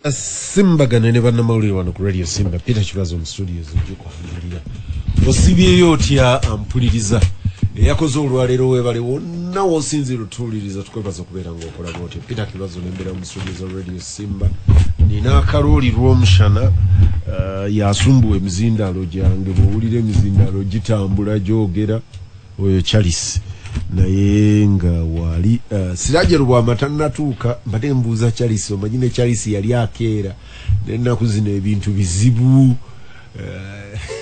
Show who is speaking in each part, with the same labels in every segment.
Speaker 1: Gasimbagane Ne Bannamawulire wano ku Radio Simba. Peter Kibazo mu studios njukufumbirira. Osibyeyo otya ampuliriza. Yakoze olwaleero webale wonna wosinzira otuwuliriza tukwebaza kubeera ng'okola bw'otyo. Peter Kibazo n'embeera mu studios za Radio Simba. Nina akalooli lw'omushana yasumbuwa emizindaalo gyange bw'owulira emizindaalo gitambula gyogera oyo Charles. Naye nga wali sirajero bw'amata natuuka mbadde mbuuza Charles omanyi ne Charles yali akeera n'ennaku zino ebintu bizibu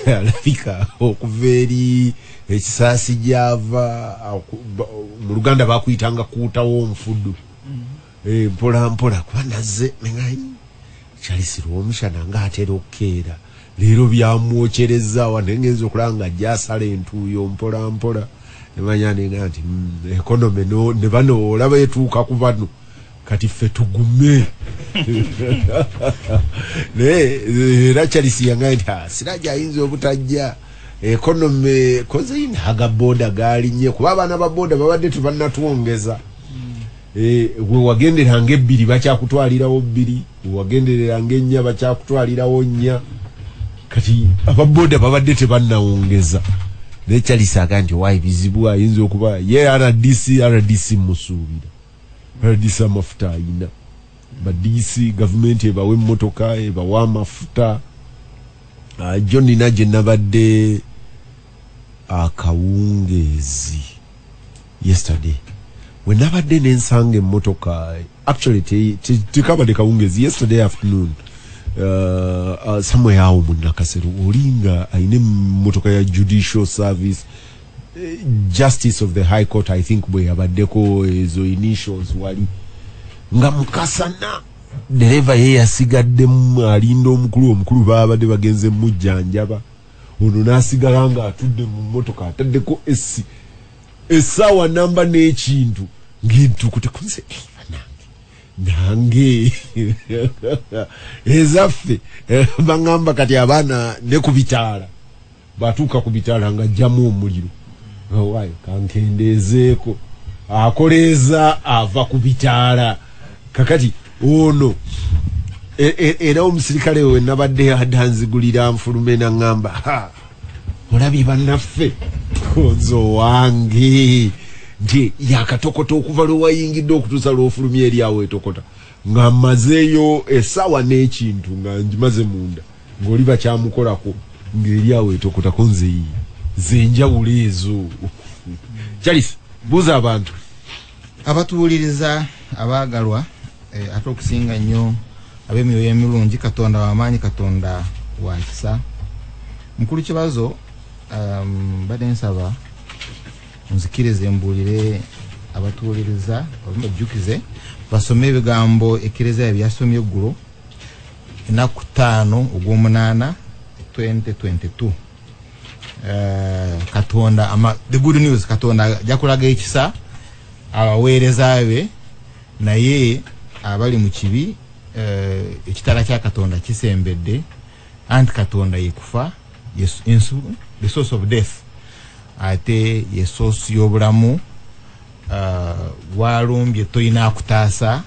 Speaker 1: alabika okuva eri ekisaasi gyava mu Luganda bakuyitanga kuutawo omufuddu mpola mpola kuba nazze nengayi Charles lw'omushana ng'atera okukeera leero byamwokyereza wanengenza okulanga ajja asala entuuyo mpola mpola nemanyane nganti economy no ne bano olaba etuuka ku bano kati ffe tugume ne era Charles yangaiti siraja ayinza obutajja economy koze inaga boda galinye kuba abana ba boda babadde tubannatuwongeza we wagenderanga ebbiri bakyakutwalirawo bbiri wagendereranga ennya bakyakutwalirawo nnya kati ababoda babadde tebannawongeza ne Charles aganti why bizibu ayinza okuba ye RDC musuubira RDC amafuta ayina ba DC government ebawe emmotoka ebawa amafuta John naje nabadde akawungezi yesterday when nabadde nensanga emmotoka actually tikabadde kawungezi yesterday afternoon somewhere awo munakasero olinga aine motoka ya judicial service justice of the high court I think bwe abaddeko ezo initials wali nga mukasana dereva ye yasigadde alinda omukulu babadde bagenze mujjanjaba ono nasigala nga atudde mu motoka ataddeko essawa namba n'ekintu ng'entuku tekunze nange ezaffe bangamba kati abaana ne kubitaala batuuka kubitaala nga jjamu omuliro wayo kankendeezeeko akoleeza ava kubitaala kakati ono era omusirikale we nabadde adanzigulira nfulume nangamba olabye bannaffe konzo wange nti yakatokota okuva lwe wayingidde okutuusa lw'ofulumya eri awo etokota nga mmazeeyo essaawa n'ekintu nga ngimaze munda ng'oli bakyamukolako ng'eri awo etokotako nze njawulo ezo Charles buuza abantu
Speaker 2: abatuwuliriza abaagalwa ate okusinga nnyo ab'emyoyo emirungi Katonda w'amaanyi Katonda wa kisa mukulu Kibazo badde nsaba nzikirize mbuulire abatuwuliriza bajjukize basome ebigambo ekereziya byasomye eggulo ennaku 5 ogw'omunaana 2022 Katonda the good news Katonda jakulaga ekisa abaweereza be naye abali mu kibi ekitala kya Katonda kisembedde anti Katonda yekufa the source of death ate yesosi y'obulamu walumbye toyina akutaasa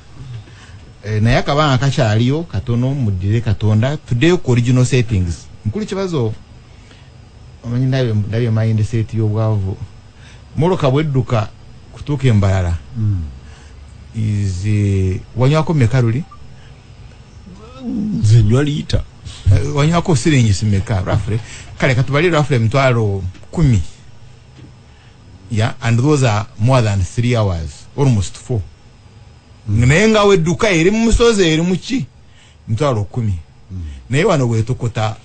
Speaker 2: naye akabanga kakyaliyo katono muddire Katonda tuddeyo ku original settings mukulu Kibazo omanyi ndabye mindset y'obwavu moloka bwedduka kutuuka embalala wanywako mekaruli
Speaker 1: nze nywa liita
Speaker 2: wanywako siringi meka roughly kale katubali roughly emitwalo 10. Yeah, and those are more than 3 hours, almost 4. Nenga we duka eri musoze eri muki mtwalo 10. Naye wano gwe tokota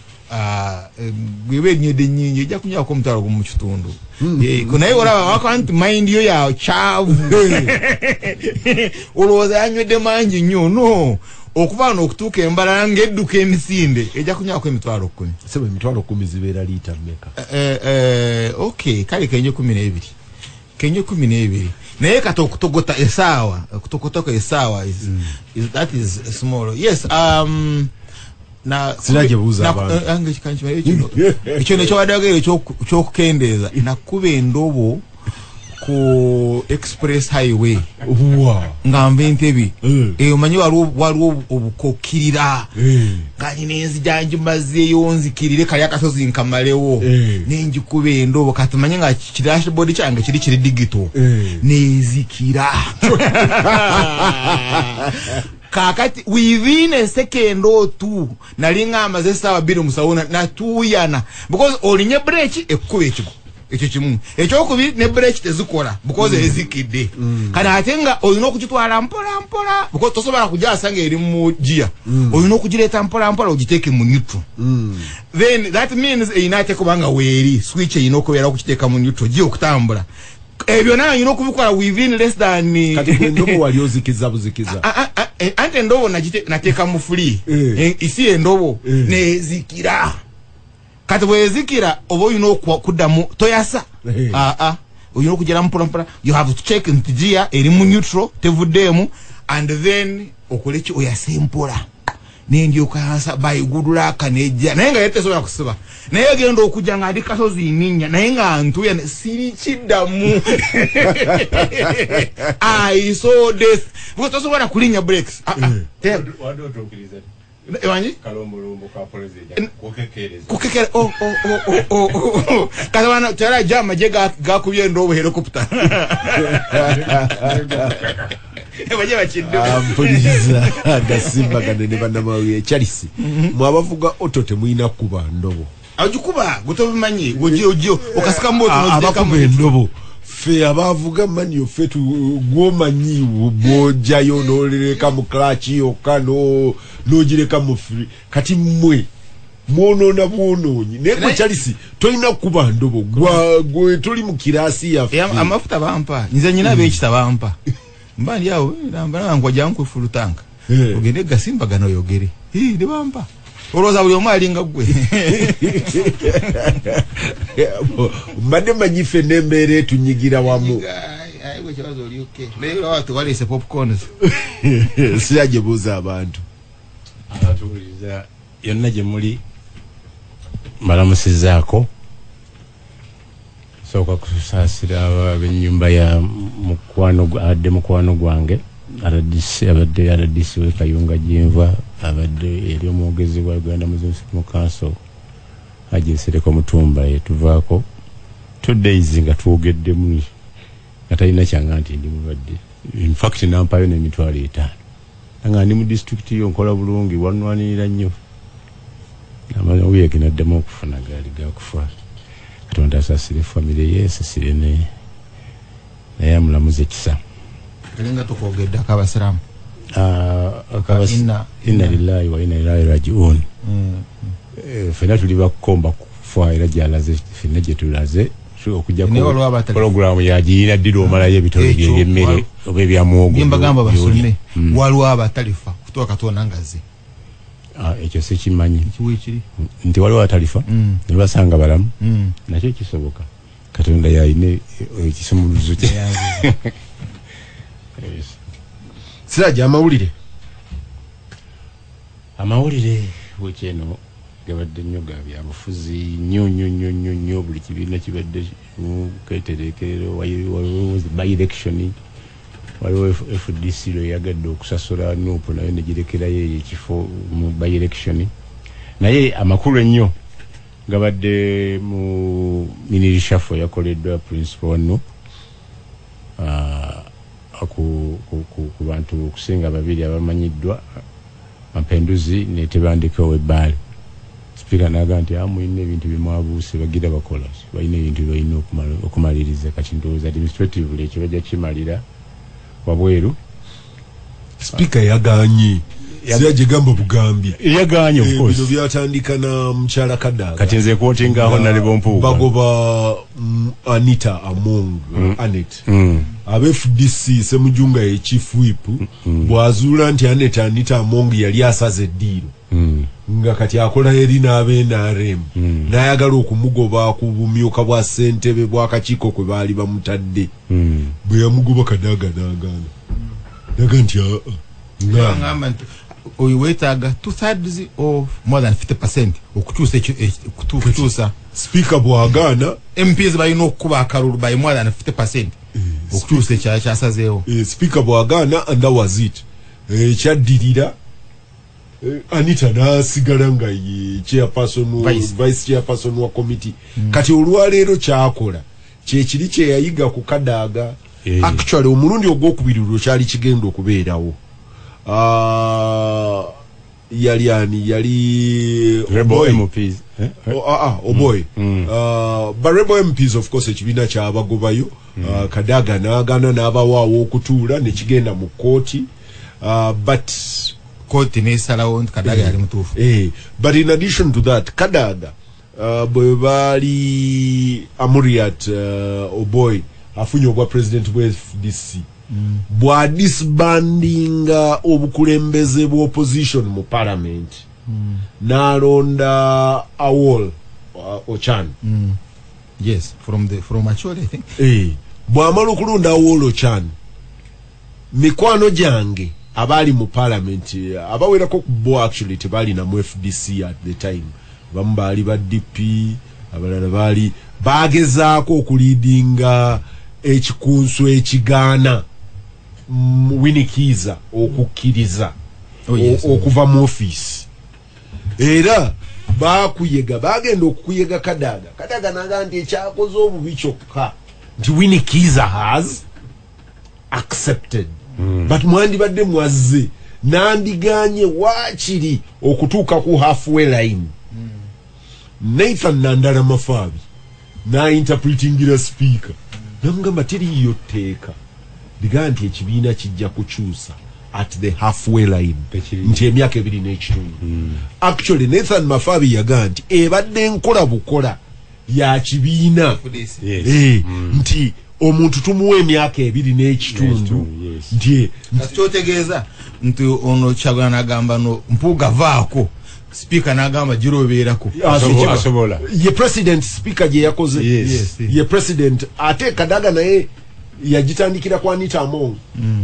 Speaker 2: gwe nyede nyinyi ejja kunya ko mtwalo mu kitundu. Kuna naye olaba wakanti mind yo ya chavu. Oloza anywede manji nnyo no. Okuva no okutuuka embalala ng'edduka emisinde ejja kunya ko emitwalo 10.
Speaker 1: Sebe emitwalo 10 zibeera liita mmeka?
Speaker 2: Okay, kale kenye 12. Kenye 12. Naye kata okutogota essaawa, okutokotoka essaawa that is small. Yes, na
Speaker 1: siraje buuza abantu.
Speaker 2: Ange kikanchima ekyo. Ekyo nekyo wadagere ekyo okukendeeza nakube endobo ku express highway
Speaker 1: nga
Speaker 2: mbentebi omanyi waliwo obukokirira kani nenzijanjumaze yonzikirire kali akasozi nkamalewo nenjikuba endobo katumanye nga dashboard kyange kiri digital nezikira kakati within a second or two nalinga amaze sawa biro musawona natuyana because olinye break ekkuba ekigo ekyo kimu ekyokubiri ne break tezikola because ezikidde kana atenga olina okukitwala mpola because tosobola kujasanga eri mu gia olina okugireta mpola ogiteke mu neutral then that means inate kubanga weeri switch ino okubera okukiteka mu neutral gia okutambula ebyo nayo yino kubikola within less than
Speaker 1: kati ndobo wali ozikiza buzikiza
Speaker 2: ante ndobo nateka mu free isi endobo nezikira kati bwezikira obo yino kudamu toyasa oyino kugera mpola you have to check into gear eri mu neutral tevudemu and then okoleki oyasempola nendi okasa bayigudula kaneja nayenga yete soya kusiba naye gendo okujja nga adikasozi ninya nayenga antu ya siri chidamu I saw this because also wana kulinya breaks
Speaker 3: wado tokiliza
Speaker 2: ewanji
Speaker 3: kalombolombo ka president
Speaker 2: kukekere kada wana tera jama je ga kubye ndo helicopter ebaje bachindo
Speaker 1: ampuliza Gasimbagane Ne Bannamawulire Charles mwabavuga otote muina kuba ndobo
Speaker 2: ajukuba gutobimanyi gojio okasika mboto
Speaker 1: abakuba ndobo fe abavuga manyo fetu gwomanyi boja yo noleka mu clutch okano nojireka mu free kati mmwe mono na bononyi neko Charles toina kuba ndobo gwe tuli mu kirasi ya
Speaker 2: amafuta bampa nze nyina bekita bampa mbali yawo nambala ngwaja nkufulutanga ogende Gasimbagane oyogere de bampa oloza buli omali nga gwe
Speaker 1: mbadde manyife nembere tunyigira wamu
Speaker 2: ayiwe kibazo oli okay lero watu walese popcorns
Speaker 1: siyaje buza abantu
Speaker 3: abatuliza yonna gye muli malamusizaako soka kusaasira ab'ennyumba ya mukwano gwange RDC we Kayunga Jinva abadde eri omwogezi wa Uganda mu council ajesereko mutumba yetuvaako 2 days nga twogedde mu atalina kyanga nti ndi mulwadde in fact nampayo n'emitwalo 5 nga ndi mu district yo nkola bulungi wanwanirira nnyo namawuyege naddemu okufuna gaali gakufa Katonda asasire family yesasire naye amulamuze ekisa
Speaker 2: Linga tukogedda kabasiramu
Speaker 3: inna lillahi wa inna ilaihi raji'un fena tuli bakomba kufa era jalaze fena jetulaze okujja ko program ya jina dilo mala yebitolo by'emmere obebya muogo
Speaker 2: bimbagamba basome walu abatalifa kutoka katona ngazi
Speaker 3: ekyo sekimanyi
Speaker 2: kiwikiri
Speaker 3: nti waliwo atalifa ne basanga balamu nakyo kisoboka Katonda yaine ekisumuluzo kye
Speaker 1: siraje
Speaker 3: amawulire wekeno gabadde nnyo ga byabufuzi nnyo buli kibiina kibadde keterekero waliwo by election waliwo FDC lwe yagadde okusasula nuupu nayo negirekerayo ekifo mu by election naye amakulu ennyo gabadde mu minirishafo yakoleddwa principal wano ku bantu okusinga babiri abamanyiddwa Mapinduzi ne Tebandika w'ebbaali Speaker naga nti amuyina ebintu bimwabuuse bagira bakola balina ebintu balina okumaliriza kati ndowooza administratively ekyo bajja kimalira wabweru
Speaker 1: Speaker yaganye siyaje gamba bugambi
Speaker 3: yaganye of course
Speaker 1: bino byatandika na mchala Kadaga
Speaker 3: kati nze kwotinga aho nali bompu
Speaker 1: bagoba Anita Among Anet abe FDC semujunga ye chief whip bwazula nti Anita Among yali asaze diro nga kati akola eri n'abena RM nayagala okumugoba ku bumyuka bwa Ssentebe bwa kakiiko kwe baali bamutadde bwe yamugoba Kadaga n'agaana naga nti
Speaker 2: ngamba nti oyiwetaga 2/3 of more than 50% okukyusa
Speaker 1: Speaker bwagaana
Speaker 2: MPs balina okuba akalulu by more than 50% okutuusa ekyala kyasazeewo
Speaker 1: speaker bwagaana and that was it kyaddirira Anita nasigala nga ye vice chairperson wa committee kati olwaleero kyakola kyekiri kyeyayiga ku Kadaaga actually omulundi ogwokubiri lwo kyali kigenda okubeerawo yali
Speaker 3: Rebel MPs
Speaker 1: Oboy but Rebel MPs of course ekibiina kyabagobayo Kadaaga n'agaana n'abawaawo okutuula ne kigenda mu kooti but
Speaker 2: kooti n'esalawo nti Kadaaga yali mutuufu
Speaker 1: but in addition to that Kadaaga bwe baali Amuriat Oboy afunye obwa president bwa FDC bwa disbandinga obukulembeze bwa opposition mu parliament n'alonda Awol Ochan
Speaker 2: yes from Acholi I think
Speaker 1: bw'amala okulonda Awol Ochan mikwano gyange abali mu parliament abawerako ku bo actually tebali na mu FDC at the time bamu baali ba DP abalala baali bagezaako okuleadinga ekikunsu ekigaana Winikiza okukkiriza okuva mu office era bakuyega bagenda okuyega Kadaaga naga nti ekyakoze obubi kyokka nti Winikiza has accepted but mwandibadde mwazze nandiganye waakiri okutuuka ku halfway line Nathan Nandala Mafabi na interpretingira speaker namugamba teriyo tteeka liga nti ekibiina kijja kukyusa at the halfway line nti emyaka 2 actually Nathan Mafabi yaga nti ebadde enkola bukola ya kibiina nti omuntu tumuwa emyaka 2 nti
Speaker 2: kyotegeeza nti ono Kyagala n'agamba no mpuuga vaako speaker n'agamba girobeerako
Speaker 3: asobola
Speaker 1: ye president speaker gye yakoze ye president ate Kadaaga naye yagitandikira kwa Anita Among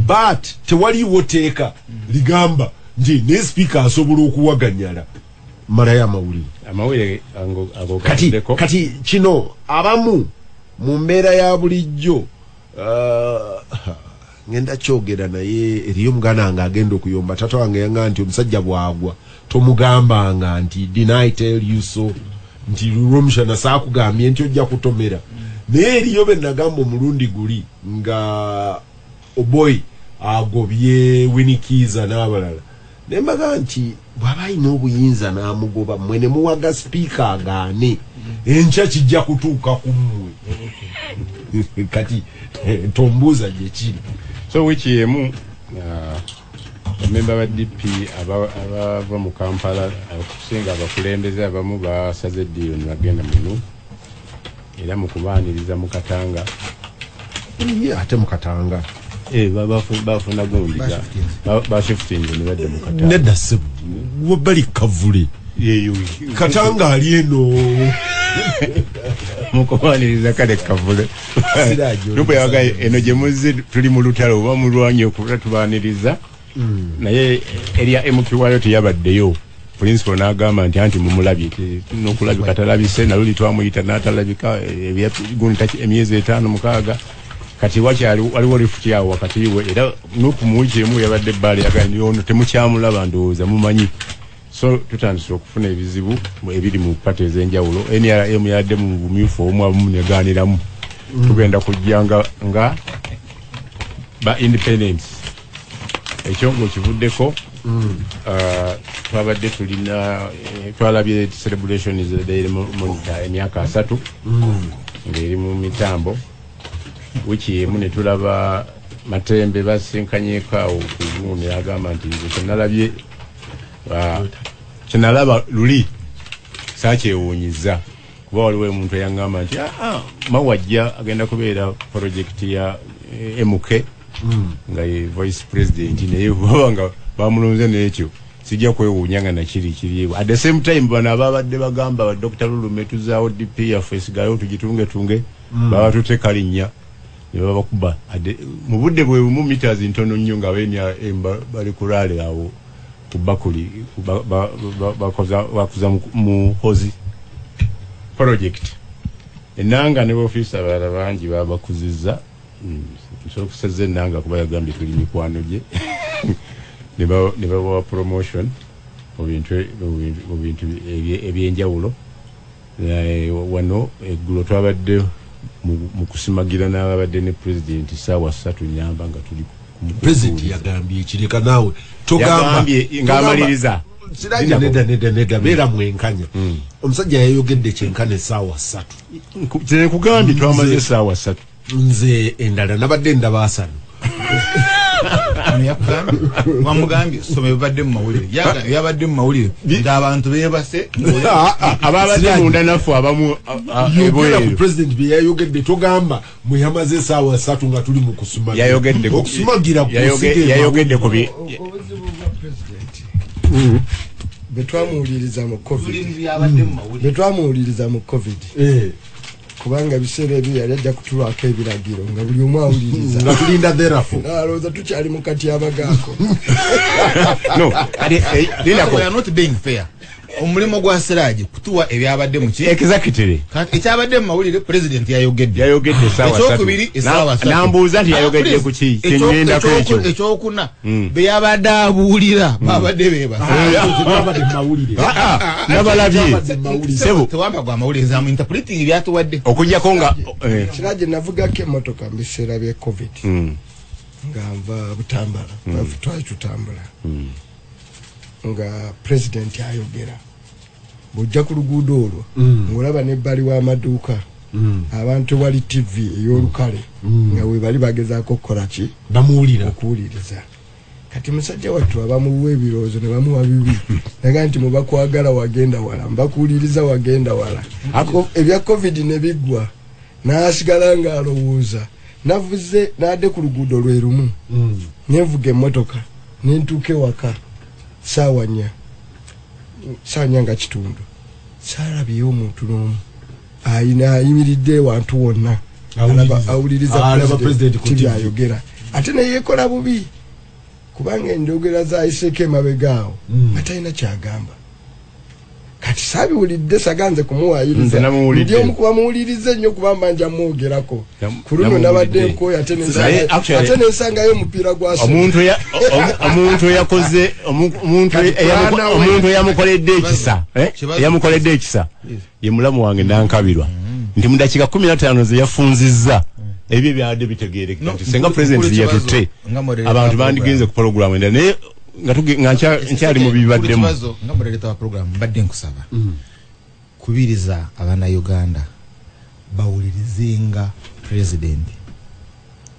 Speaker 1: but tewaliwo teeka ligamba nti ne speaker asobola okuwaganyala Malaya amawulire kati kino abamu mu mbeera ya bulijjo ngenda kyogera naye eriyo mugana nga agenda okuyomba tata wange yanga nti omusajja bwagwa tomugambanga nti did I tell you so nti Rumshana saakugambye nti ojja kutomera naye eriyo be nagamba omulundi guli nga Oboy agobye Winikiza n'abalala nembaga nti bw'aba alina obuyinza n'amugoba mmwe ne muwaga speaker agaane enkya kijja kutuuka ku mmwe kati tombuuza gye kiri
Speaker 3: so wiki emu member ba DP abava mu Kampala okusinga abakulembeze abamu basaze eddiiro ne bagenda muno era mu kubaaniriza mu Katanga
Speaker 1: ate mu Katanga
Speaker 3: bafuna gundi ba shifting ne badde mu Katanga
Speaker 1: nedda se wabali kavule Katanga ali eno
Speaker 3: mukubaaniriza kale kavule lupo yaga eno gye muzze tuli mu lutalo oba mulwanyi okuba tubaaniriza naye eria MQYO teyabaddeyo principal n'agamba nti anti mumulabye n'okulabika katalabise naluli twamuyita n'atalabika emyezi 5-6 kati waliwo lifuti awo wakati we era nupu mu wiki emu yabadde bbaale yagandi ono temukyamulaba ndowooza mumanyi so tutandise okufuna ebizibu ebiri mu pate ez'enjawulo NRM yadde mu bumyufu omu abumu negaaniramu tugenda kujjanga nga ba independence ekyo kivuddeko twabadde tulina twalabye celebration is the day monitor emyaka 3 ngeri mu mitambo wiki emu ne tulaba Matembe basinkanyeko ku agamba nti nalabye kinalaba luli sakyewuunyiza kuba waliwo omuntu eyangamba nti mawajja agenda kubeera project ya MK nga ye vice president naye baba nga bamulonze n'ekyo sijja kwewuunyanga nakiri at the same time bano ababadde bagamba Dr. Lulume tuzaawo DP yaffe sigayo tugitunge baba tuteka linnya ne babakuba mu budde bwe mu meters ntono nnyo nga bali kulaale awo kubakuli bakoza mu hozi project enanga ne officer bala bangi babakuzizza so kuseze nanga kuba yagambye tuli mikwano gye ne bawa promotion obintu ebyenjawulo wano eggulo twabadde mu kusimagira n'ababadde ne president saawa 3 nyamba nga tuli
Speaker 1: president yagambye ekireka naawe togamba
Speaker 3: ng'amaliriza
Speaker 1: siraja neda beera mwenkanya omusajja yayogedde kyenkane saawa 3
Speaker 3: kugambye twamaze saawa 3
Speaker 1: nze endala nabadde ndaba 5
Speaker 2: wamugambye some bibadde mu mawulire yabadde mu mawulire ng'abantu beebase
Speaker 3: ababadde munda naffe abamu
Speaker 1: ebweru president bye yayogedde togamba mwe yamaze saawa 3 nga tuli mu kusumagira
Speaker 3: yayogedde ku
Speaker 4: betwamuwuliriza mu covid kubanga biseera ebyo yali ajja kutulwako ebiragiro nga buli omu awuliriza
Speaker 1: nga tulinda therefore
Speaker 4: nalowooza tukyali mu kati abagaako
Speaker 2: omulimu gwa Siraji kutuwa ebyabadde mu ki
Speaker 3: exactly
Speaker 2: ekyabadde mu mawulire president yayogedde
Speaker 3: saawa 3 nambuuza nti yayogedde ku ki kyengenda kwekyo
Speaker 2: ekyokuna beyabadde abuulira babadde
Speaker 1: babadde mawulire
Speaker 3: nabalabye
Speaker 2: sebo tewamba gwa mawulire zamu interpreting byatuwadde
Speaker 3: okujjako nga
Speaker 4: Siraji navugako emmotoka mu biseera bya covid nga nva Butambala twali tutambula nga president ayogera bujja ku luguudo olwo ng'olaba n'ebbali w'amaduuka abantu wali TV ey'olukale nga we bali bagezaako okukola ki okuwuliriza kati musajja wattu abamuwa ebirowoozo ne bamuwa bibi naga nti mubakwagala wagenda wala mbakuwuliriza wagenda wala ebya covid ne biggwa n'asigala ng'alowooza navuze n'adde ku luguudo lwe lumu nenvuga emmotoka nentuuka ewaka saawa 4 nga kitundu saalabyeyo omuntu n'omu ayimiridde wantu wonna awuliriza president ayogera ate neyekola bubi kubanga enjogera zayiseeko emabegaawo atalina kyagamba kati saabiwulidde saganze kumuwaayiriza ndi omu kubamuwuliriza ennyo kubamba nja mwogerako ku luno nabadde nkooyo ate nensangayo omupiira gwa
Speaker 3: omuntu yakoze omuntu eyamukoledde ekisa ye mulamu wange nankabirwa nti mu dakiika 15 ze yafunzizza ebyo byabadde bitegeerekeka nti senga president yatutte abantu bandigenze ku programu endala naye nga nkyali mu bibaddemu
Speaker 2: nga moderator wa program mbadde nkusaba kubiriza abana Uganda bawulirizenga president.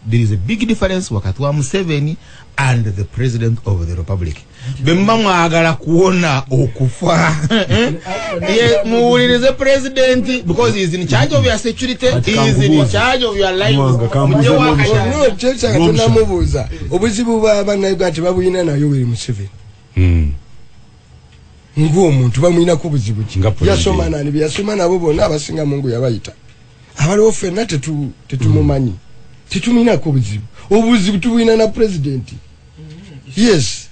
Speaker 2: There is a big difference wakati wa Museveni and the president of the republic. Bemba mwagala kuona okufa muwulirize president because he is in charge of your security, he is in charge of your life.
Speaker 4: No, checha katuna mubuza obuzibu bw'abana Uganda babuyina nayo biri Museveni. Nguo omuntu bamuyina ku buzibu ki yasoma nani byasoma nabo bonna abasinga Mungu yabayita abaliwo ffenna tetumumanyi tetumina ku buzibu obuzibu tubuyina na president. Yes.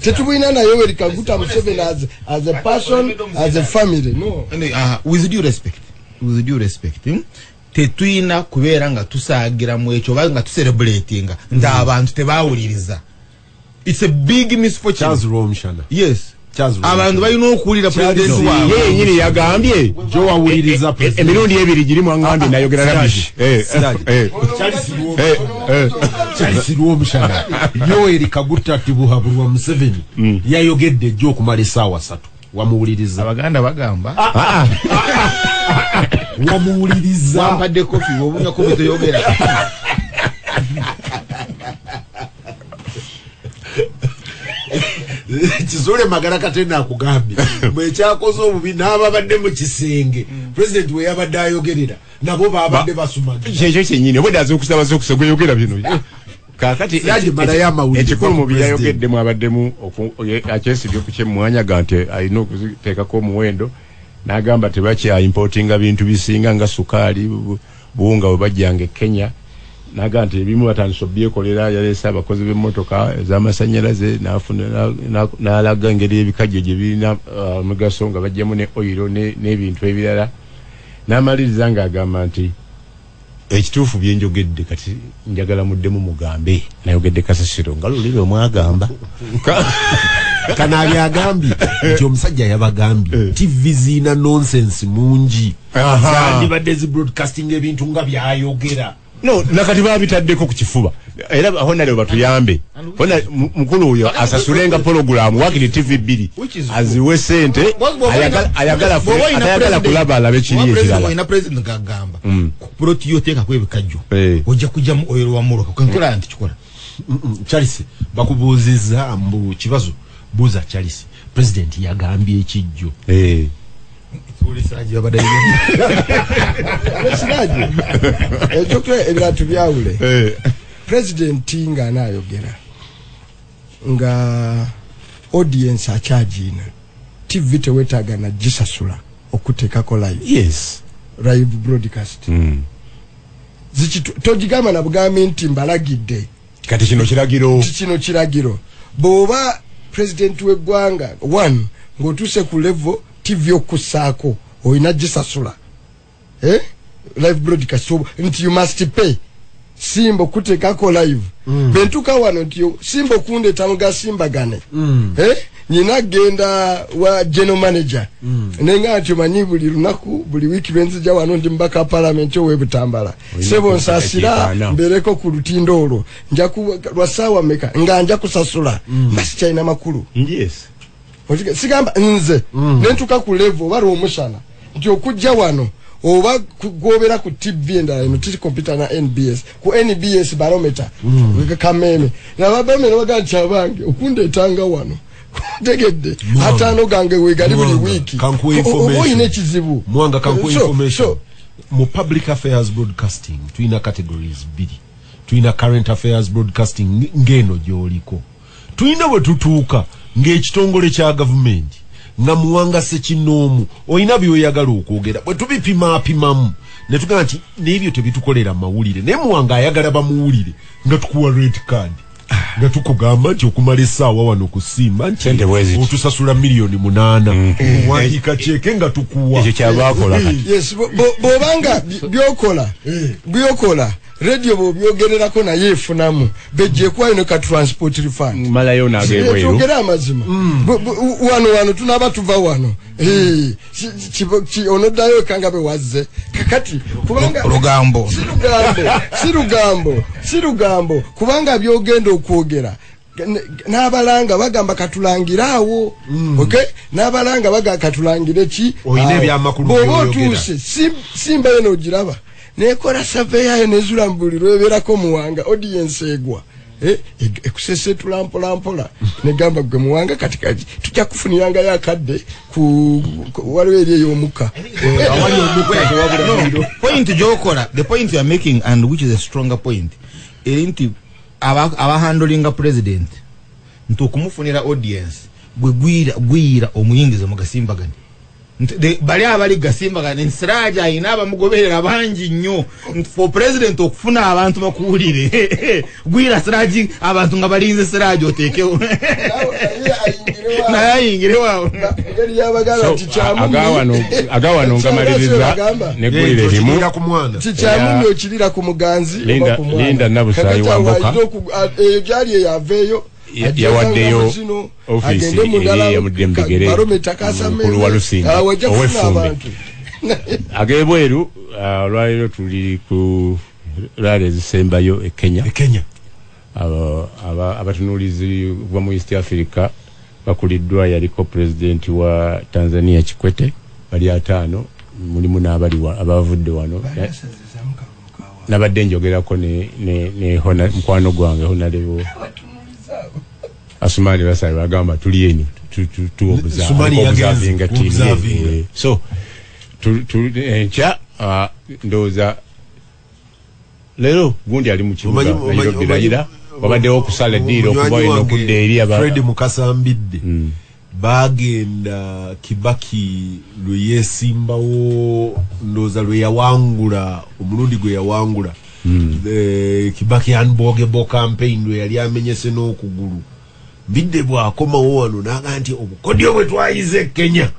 Speaker 4: Tetubuyina na Yoweri Kaguta Museveni as a person, as a family. No.
Speaker 2: With due respect, tetuina kubeera nga tusagira mu ekyo banga tucelebratinga nda abantu tebawuliriza. It's a big misfortune.
Speaker 1: Charles Romshana.
Speaker 2: Yes. Abantu bayina okuwulira president wawe.
Speaker 3: Yeye nyini yagambye jo wawuliriza president. Emirundi ebiri girimu angambye nayogera rubbish.
Speaker 1: Charles Romshana. Yoweri Kaguta Tibuhaburwa Museveni yayogedde jo kumala essaawa 3 wamuwuliriza.
Speaker 2: Abaganda bagamba
Speaker 1: wamuwuliriza
Speaker 2: wampadde kofi wobunya ko bitoyogera.
Speaker 1: Kizole magara katenda akugambye mwe kyakoze obubi n'ababadde mu kisenge president we yabadde ayogerera nabo babadde basumagira
Speaker 3: kyekyo kyennyini obwedde aze okusaba okusegweyogera bino kakati ekikulu mu byayogedde mwabaddemu akyesibye ku kyemmwanyaga nti alina okuziteekako omuwendo n'agamba tebakyaimportinga bintu bisinga nga sukaali buwunga bwe bajjanga e Kenya. Naga nti ebimu batandise obyekolera yaleese abakozi b'emmotoka ez'amasannyalaze n'alaga engeri ebikajjo gye birina omugaso nga bajjamu ne oyiro n'ebintu ebirala n'amaliriza ng'agamba nti ekituufu byenjogedde kati njagala muddemu mugambe nayogedde Kasasiro nga lulire omwagamba
Speaker 1: kana byagambye nti omusajja yabagambye TV zina nonsense mungi zandibadde zi broadcasting ebintu nga byayogera
Speaker 3: no nakati babitaddeko ku kifuba era aho naleo batuyambe hona mukulu oyo asasulenga program wakili TV 2 aziwe sente ayagala kulaba alabe kiri ekirala
Speaker 2: ina president gagamba proti yoteka kwebikajjo ojja kujja mu oyo wa muroka kankola anti kikola
Speaker 1: Charles bakubuuziza mbu kibazo buuza Charles president yagambye ekijjo
Speaker 2: Siraji abadde
Speaker 4: Siraji ekyo ebiratu byawule president nga anayogera nga audience achajina TV tewetaga na jisasula okutekako live live broadcast tojigama na bugamenti mbalagidde
Speaker 3: kati kino
Speaker 4: kiragiro boba president w'eggwanga one ng'otuse ku level TV okusako oyina jisasula live broadcast nti you must pay simbo kutekako live bentuka wano nti simbo kunde tamuga Gasimbagane nyina genda wa general manager nenga ati manyi buli lunaku buli wiki lwenzija wano ndi mbaka parliament webutambala sebo nsasira mbereko ku lutindo olwo nja ku lwasawa meka nga nja kusasula basi China makulu sigamba nze nentuka ku level bali omushana nti okujja wano oba kugobera ku TV endala eno titi computer na NBS ku NBS barometer kameme na babarometer bagacha abange okundetanga wano tegedde hatano gange wegali buli wiki
Speaker 1: kanku information
Speaker 4: oyine kizibu
Speaker 1: Muwanga kanku information mu public affairs broadcasting tuina categories bidi tuina current affairs broadcasting ngeno gyoliko tuina bwe tutuuka ng'ekitongole kya government nga Muwanga sekinomu oyina byoyagala okwogera bwe tubipimamu ne tugamba nti n'ebyo tebitukolera mawulire naye Muwanga ayagala bamuwulire nga tukuwa red card nga tukugamba nti okumala essaawa wano kusimba nti otusasula $8,000,000 wandika cheke nga tukuwa
Speaker 3: ekyo kyabakola kati
Speaker 4: bobanga byokola radio bobyogererako naye efunamu bejje kwa ino ka transport refund
Speaker 3: malayo nagebwe
Speaker 4: tugera amazima wano tunaba tuva wano onodayo kangabe wazze kakati kubanga sirugambo kubanga byogenda okwogera n'abalanga bagamba katulangirawo n'abalanga baga katulangire ki
Speaker 1: oyine byamakulu
Speaker 4: byogera simba yeno giraba nekola survey yayo nezula mbuliro eberako Muwanga audience egwa ekusese tulampola negamba gwe Muwanga katikati tujja kufuniranga yakadde ku waliwo eri ey'omukka
Speaker 2: point jokola the point you are making and which is a stronger point erinti aba handling president ntukumufunira audience gwe gwira omuyingize mu Gasimbagane bali abali Gasimbagane nsiraja ayina abamugoberera bangi nnyo for president okufuna abantu bakuwulire gwira siraji abantu nga balinze siraja otekewo naye ayingire wawo
Speaker 3: agawano ngamaliriza negwire limu
Speaker 4: kikyamu okirira ku muganzi
Speaker 3: linda nabusayi wamboka
Speaker 4: gyali yaveeyo
Speaker 3: yawaddeyo ofisi eri ya Mudembegere mukulu wa Lusinga owefumbe agebweru olwaliro tuli ku rale zisembayo e Kenya abatunulizi kuva mu East Africa bakuliddwa yaliko president wa Tanzania Kikwete bali 5 mulimu n'abali abavudde wano nabadde njogerako ne hona mkwano gwange honalewo Asumani basa bagamba tuliyeni tu observinga team so encha ndoza lero gundi ali mu kibuga ayira babadde okusala deal okubayo nokudde eri aba
Speaker 1: Fred Mukasambidde bagenda Kibaki lweyesimbawo ndoza lwe yawangula omulundi gwe yawangula Kibaki unbogable campaign lwe yali amenyese n'okugulu Mbidde bwakoma wano naga nti obukodyo bwe twayize Kenya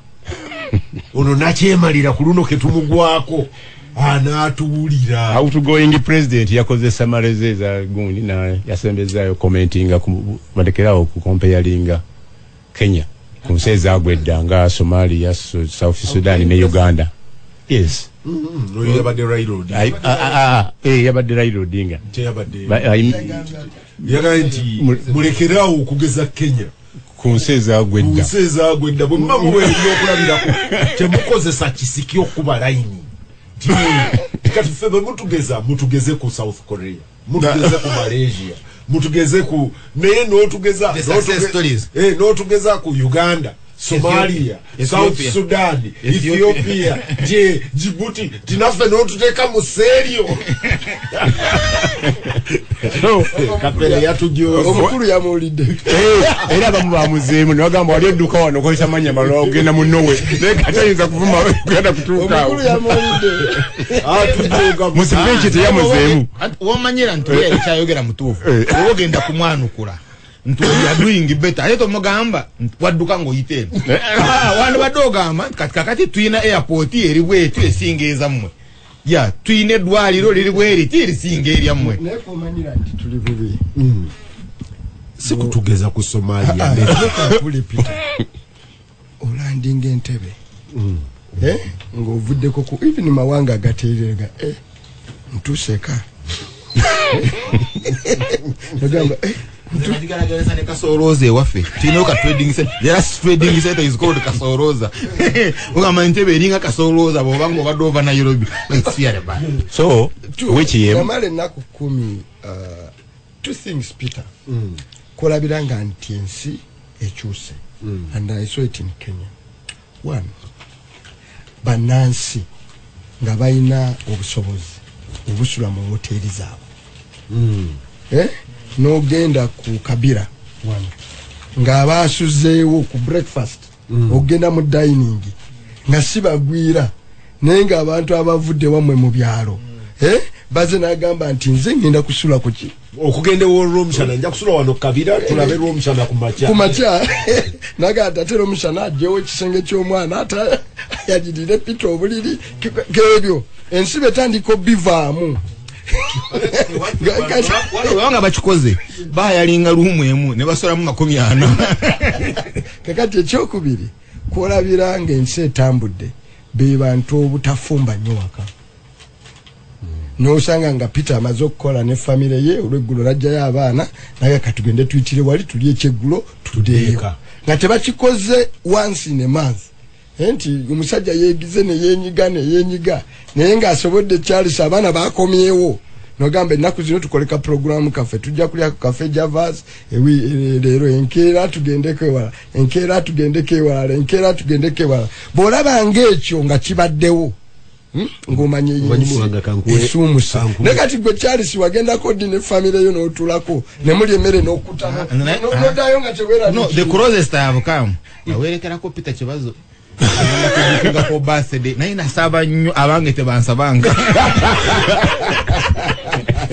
Speaker 1: ono nakyemalira ku luno ketumugwako anatuulira
Speaker 3: outgoing president yakoze summary za gundi na yasembezayo commentinga ku badekerawo ku comparinga Kenya kunseza agwedda nga Somalia, South Sudan ne Uganda. Yes.
Speaker 1: Yabadde Raila
Speaker 3: yabadde Raila Odinga.
Speaker 1: Yaganti mulekerawo okugeza Kenya
Speaker 3: kunseza agwedda
Speaker 1: bwe mbamuwe ebyokulabirako temukozesa kisiki okuba layini kati ffe bwe mutugeze ku South Korea, mutugeze ku Malaysia, mutugeze ku naye n'otugeza ku Uganda, Somalia, South Sudan, Ethiopia, Djibouti, tinaffe n'otuteeka mu serio. Kapere yatujooza
Speaker 4: omukulu yamuwulidde
Speaker 2: era bamu bamuzeemu ne bagamba wali edduka wano okozesa mannya malala ogenda mu Norway naye katayinza kuvuma ogenda kutuuka
Speaker 4: omukulu yamuwulidde
Speaker 1: atujooga
Speaker 2: mu speech teyamuzeemu
Speaker 5: womanyira nti ekyayogera mutuufu oba ogenda kumwanukula nti we are doing better ate tomugamba wadduka ng'oyiteemu wano badde ogamba kakati tuyina airport eri bwetu esinga ezammwe ya tuyina eddwaliro liri bweriti erisinga eryammwe
Speaker 4: naye komanyira nti tuli bubi
Speaker 1: si kutugeza ku Somalia
Speaker 4: pulipita olandinga entebe ng'ovuddeko ku even mawanga agateerega ntuuseka nagamba
Speaker 5: ndigaragaza ne Kasoroza ewaffe tuyina ka trading center yes trading center is called Kasoroza ugamba ntebe eringa Kasoroza bwoba ng'obadde ova Nairobi
Speaker 3: so which year
Speaker 4: yamale ennaku 10 two things Peter kolabira nga nti ensi ekyuse and I saw it in Kenya. One, bannansi nga balina obusobozi obusula mu hoteli zaabwe n'ogenda ku Kabira nga abasuzeewo ku breakfast ogenda mu dining nga si bagwira naye nga abantu abavudde wamwe mu byalo baze n'agamba nti nze ngenda kusula ku ki
Speaker 1: okugenda olw'omushana nja kusula wano Kabira tulabe olw'omushana ku makya nagamba ate olw'omushana ajjewo ekisenge ky'omwana ate yagirire pita obuliri k'ebyo ensi betandika obivaamu
Speaker 5: wanga bakikoze bayalinga lumu emu ne basolamu 40
Speaker 4: kakati ekyokubiri kwolabira nga ensi etambudde be bantu obutafumba nnyo waka n'osanga nga Peter amaze okukola ne famire ye olw'eggulo lajjayo abaana naye katugende tuyitire wali tuli ekyeggulo tuddeeyo nga tebakikoze once in a month enti omusajja yeegize ne yeenyiga naye ng'asobodde Charles abaana bakomyewo nogamba ennaku zino tukoleka programu kaffe tujja kulya ku kaffe Javas leero enkeera tugendeko ewala bw'olaba ng'ekyo nga kibaddewo ng'omanye esumusa naye kati gwe Charles wagendako ddi ne famire yo n'otulako ne muli emmere n'okutamu n'oddayo nga teweera
Speaker 5: the closest I have come nawerekerako Peter Kibazo agenda ko birthday naye nasaba nnyo abange tebansabanga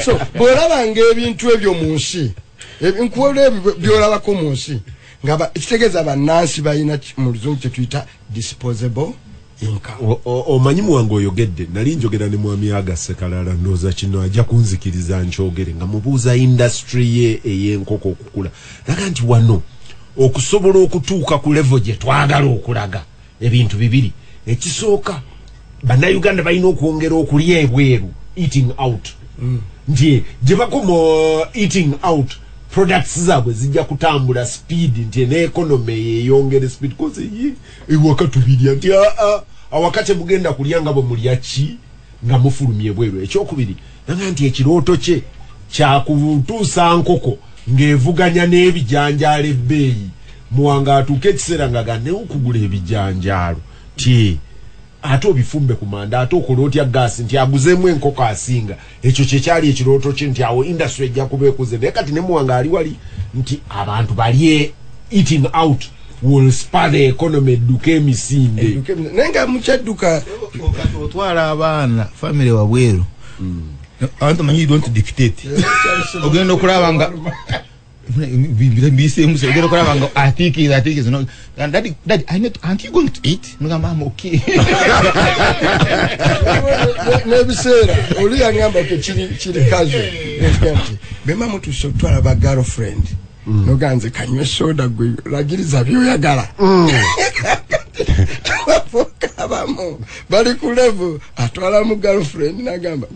Speaker 4: so bw'olabanga ebintu ebyo mu nsi ebinkuola ebyo by'olabako mu nsi nga kitegeeza bannansi balina mu luzungu kye tuyita disposable income.
Speaker 1: Omanyi Muwanga oyogedde nali njogera ne mwami Agasekalala ndooza kino ajja kunzikiriza nkyogere nga mubuuza industry ye ey'enkoko okukula naga nti wano okusobola okutuuka ku level gye twagala okulaga ebintu bibiri ekisooka bannayuganda balina okwongera okulya ebweru eating out nti gye bakoma eating out products zaabwe zijja kutambula speed nti n'economy yeyongere speed koze ewaka tubirya nti awakati mugenda kulya nga bwe mulya ki nga mufulumye ebweru ekyokubiri naga nti ekirooto kye kyakutuusa nkoko ng'evuganya n'ebijanjaalo ebbeeyi Muwanga atuuka ekiseera nga gane okugula ebijanjaalo ti ate obifumbe ku manda ate okola otya gaasi nti aguzeemu enkoko asinga ekyo kye kyali ekirooto kye nti awo industry ejja kuba ekuze naye kati ne Muwanga ali wali nti abantu balye eating out will spur the economy edduka emisinde
Speaker 4: naye nga mukyadduka
Speaker 5: kati otwala abaana family wabweru abantu manyi don't dictate ogenda okulaba nga Daddy, aren't you going to eat? I'm okay.
Speaker 4: Nebisera oli yangamba ke chiri kazo bema mutu so twala ba girlfriend no ganze kanywe soda gwe lagiriza byo yagala abamo bali ku level atwala mu girlfriend nagamba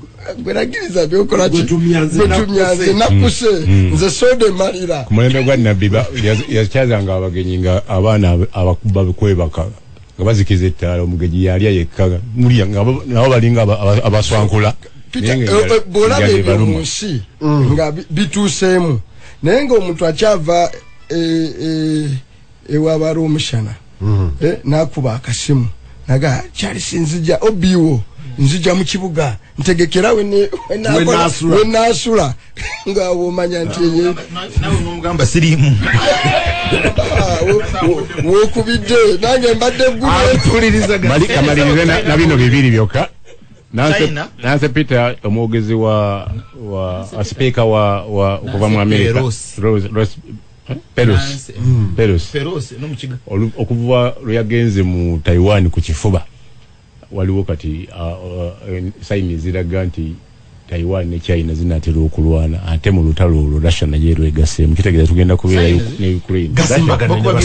Speaker 4: gwe lagiriza byo kola chitumyanze nakuse nze soda malira
Speaker 3: kumwenda gwa nabiba yachaza abagenyi nga abana abakuba bekwebaka ngabazikiza ettala omugenyi yali yekkaga muliya nabo balinga abaswankula
Speaker 4: bolabe byomunsi nga bituseemu naye nga omuntu akyava ewabala omushana nakuba akasimu naga kyali sinzija obiwo nzija mu kibuga ntegekera wenasula nga womanya nti
Speaker 5: nawe nomugamba sirimu
Speaker 4: wokubidde nange mbadde
Speaker 3: malirize na bino bibiri byokka nanse Peter omwogezi wa speaker wa okuva mu America Pelos okuva lyagenze mu Taiwan ku kifuba waliwo kati saini ziraga nti Taiwan ne China zinatera okulwana ate mu lutalo olwo Russia naye lwegaseemu kitegeeza tugenda kubeera ne Ukraine.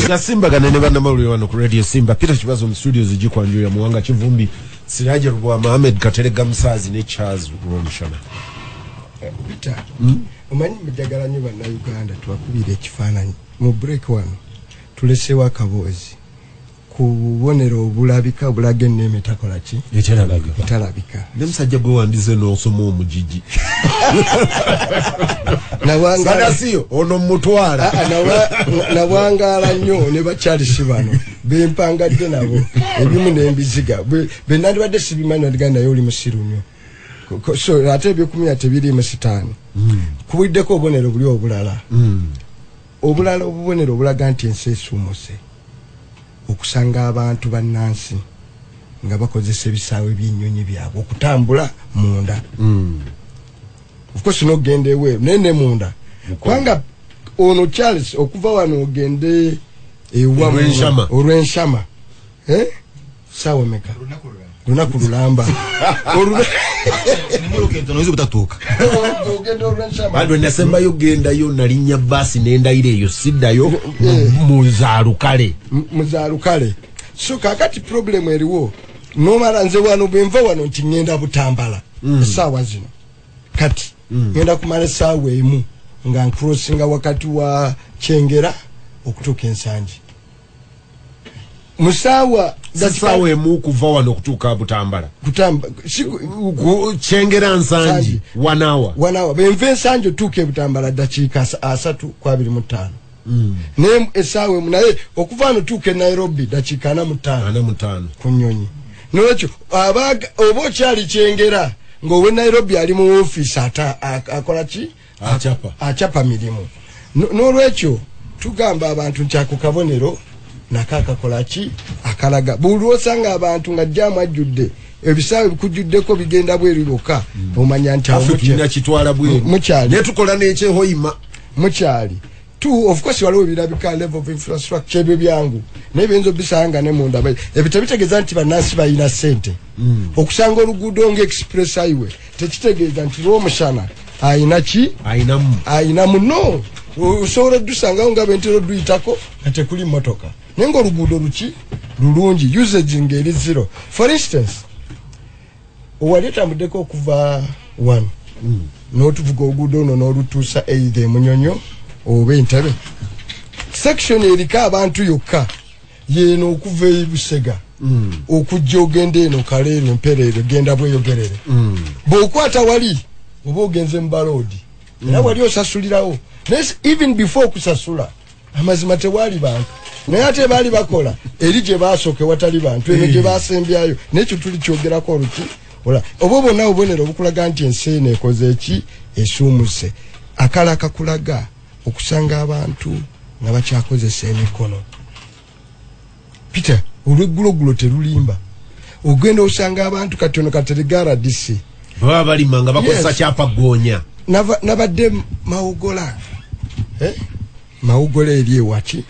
Speaker 1: Gasimbagane ne bannamawulire wano ku Radio Simba. Peter Kibazo mu studios zigikwanjura Muwanga Kivumbi Siraje Rwa Mohamed Katerega Musazi ne Charles Rwomshana.
Speaker 4: Peter omanyi mujagala nyo bana Uganda twakubira ekifaananyi mu break wano tulesewa kabozi kubonero obulabika obulage neme takola ki etalabika
Speaker 1: nemusajja gwe wandize n'osoma omujiji
Speaker 4: nawanga
Speaker 1: siyo ono mutwala
Speaker 4: nawangala nnyo ne bakyalisi bano bempangadde nabo ebimu n'embiziga benandi badde sibimanyi odiganda naye oli musiru nnyo so ate ebyokumenya tebiri mu sitaani kubuddeko obubonero buli obulala obubonero obulaga nti ensi esuumuse okusanga abantu bannansi nga bakozesa ebisaawe by'ennyonyi byabwe okutambula munda of course n'ogenda eweeru nene munda kubanga ono Charles okuva wano ogende olw'enshama saawa meka lunaku lulamba
Speaker 1: bado nasembayo gendayo nalinnya basi nendayire eyo siddayo muzalukale so kakati problem eriwo nomala nze wano bwenva wano nti ngenda Butambala essaawa zino kati ngenda kumala essaawa emu nga nkrosinga wakati wa Kyengera okutuuka Ensangi musaawa sawa emu kuva wano okutuuka Butambala Kyengera Nsangi wanawa benve Ensangi otuuke Butambala dakiika 3:25 ne essaawa emu naye okuva wano tuuke Nairobi dakiika 45 ku nnyonyi n'olwekyo oba okyali Kyengera ng'owe Nairobi ali mu ofiisi akola ki acapa mirimu n'olwekyo tugamba abantu nti ako kabonero nakakakola ki akalaga buli osanga abantu nga jjamu ajjudde ebisaawe bikujuddeko bigenda bweru bokka omanya nti awo kitwala bweru
Speaker 4: mukyali
Speaker 1: ne tukola n'ekyehoyima
Speaker 4: mukyali of course waliwo birabika level of infrastructure ebyo byangu n'ebiyinza obisanga ne munda ebitegeeza nti bannansi balina ssente okusanga oluguudo ng'express highway tekitegeeza nti lw'omushana ayina ki ayinamu no osobola odusangawo nga bentero duyitako nga tekuli motoka naye nga oluguudo lulungi usage ng'eri zero. For instance owali otambuddeko okuva wano n'otuvuga oluguudo ono n'olutuusa either Munyonyo oba Entebbe section eriko abantu yokka yeno okuva e Busega okujja ogenda eno Kaleero Empereero genda bweyogerere bw'okwata wali oba ogenze mu baloodi era wali osasulirawo even before kusasula amazima tewali bantu naye ate baali bakola eri gye basooke watali bantu eno gye basembyayo nekyo tuli kyogerako oluki oba bonna obubonero obukulaga nti ensi eno ekoze eki esuumuse akala kakulaga okusanga abantu nga bakyakozesa emikono Peter olw'eggulogulo terulimba ogenda osanga abantu katono kateregara disi
Speaker 1: baba balima nga bakozesa kyapa goonya
Speaker 4: nabadde Mawogola mawugole eri ewachi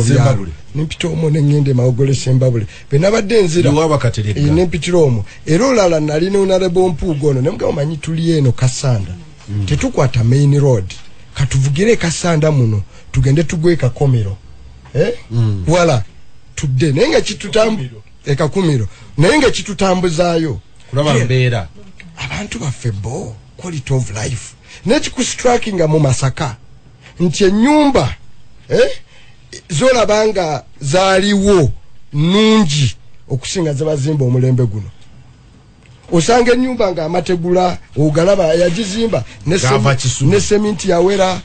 Speaker 1: Sembabule
Speaker 4: nempita omwo nengende mawugole Sembabule benabadde nzira
Speaker 1: iwaba Katerega
Speaker 4: nempitira omwo era olala nali ne Honorable Mpuuga ono nemugamba manyi tuli eno Kasanda tetukwata main road katuvugire Kasanda muno tugende tugwe Kakomero wala tudde nenga kitutambu ekakumiro nenga kitutambuzaayo
Speaker 1: kulaba mbeera
Speaker 4: abantu baffe bo quality of life nekikustrakinga mu Masaka nti ennyumba zolabanga zaaliwo nungi okusinga zabazimba omulembe guno osanga ennyumba nga amategula ogalaba yagizimba ne seminti yawera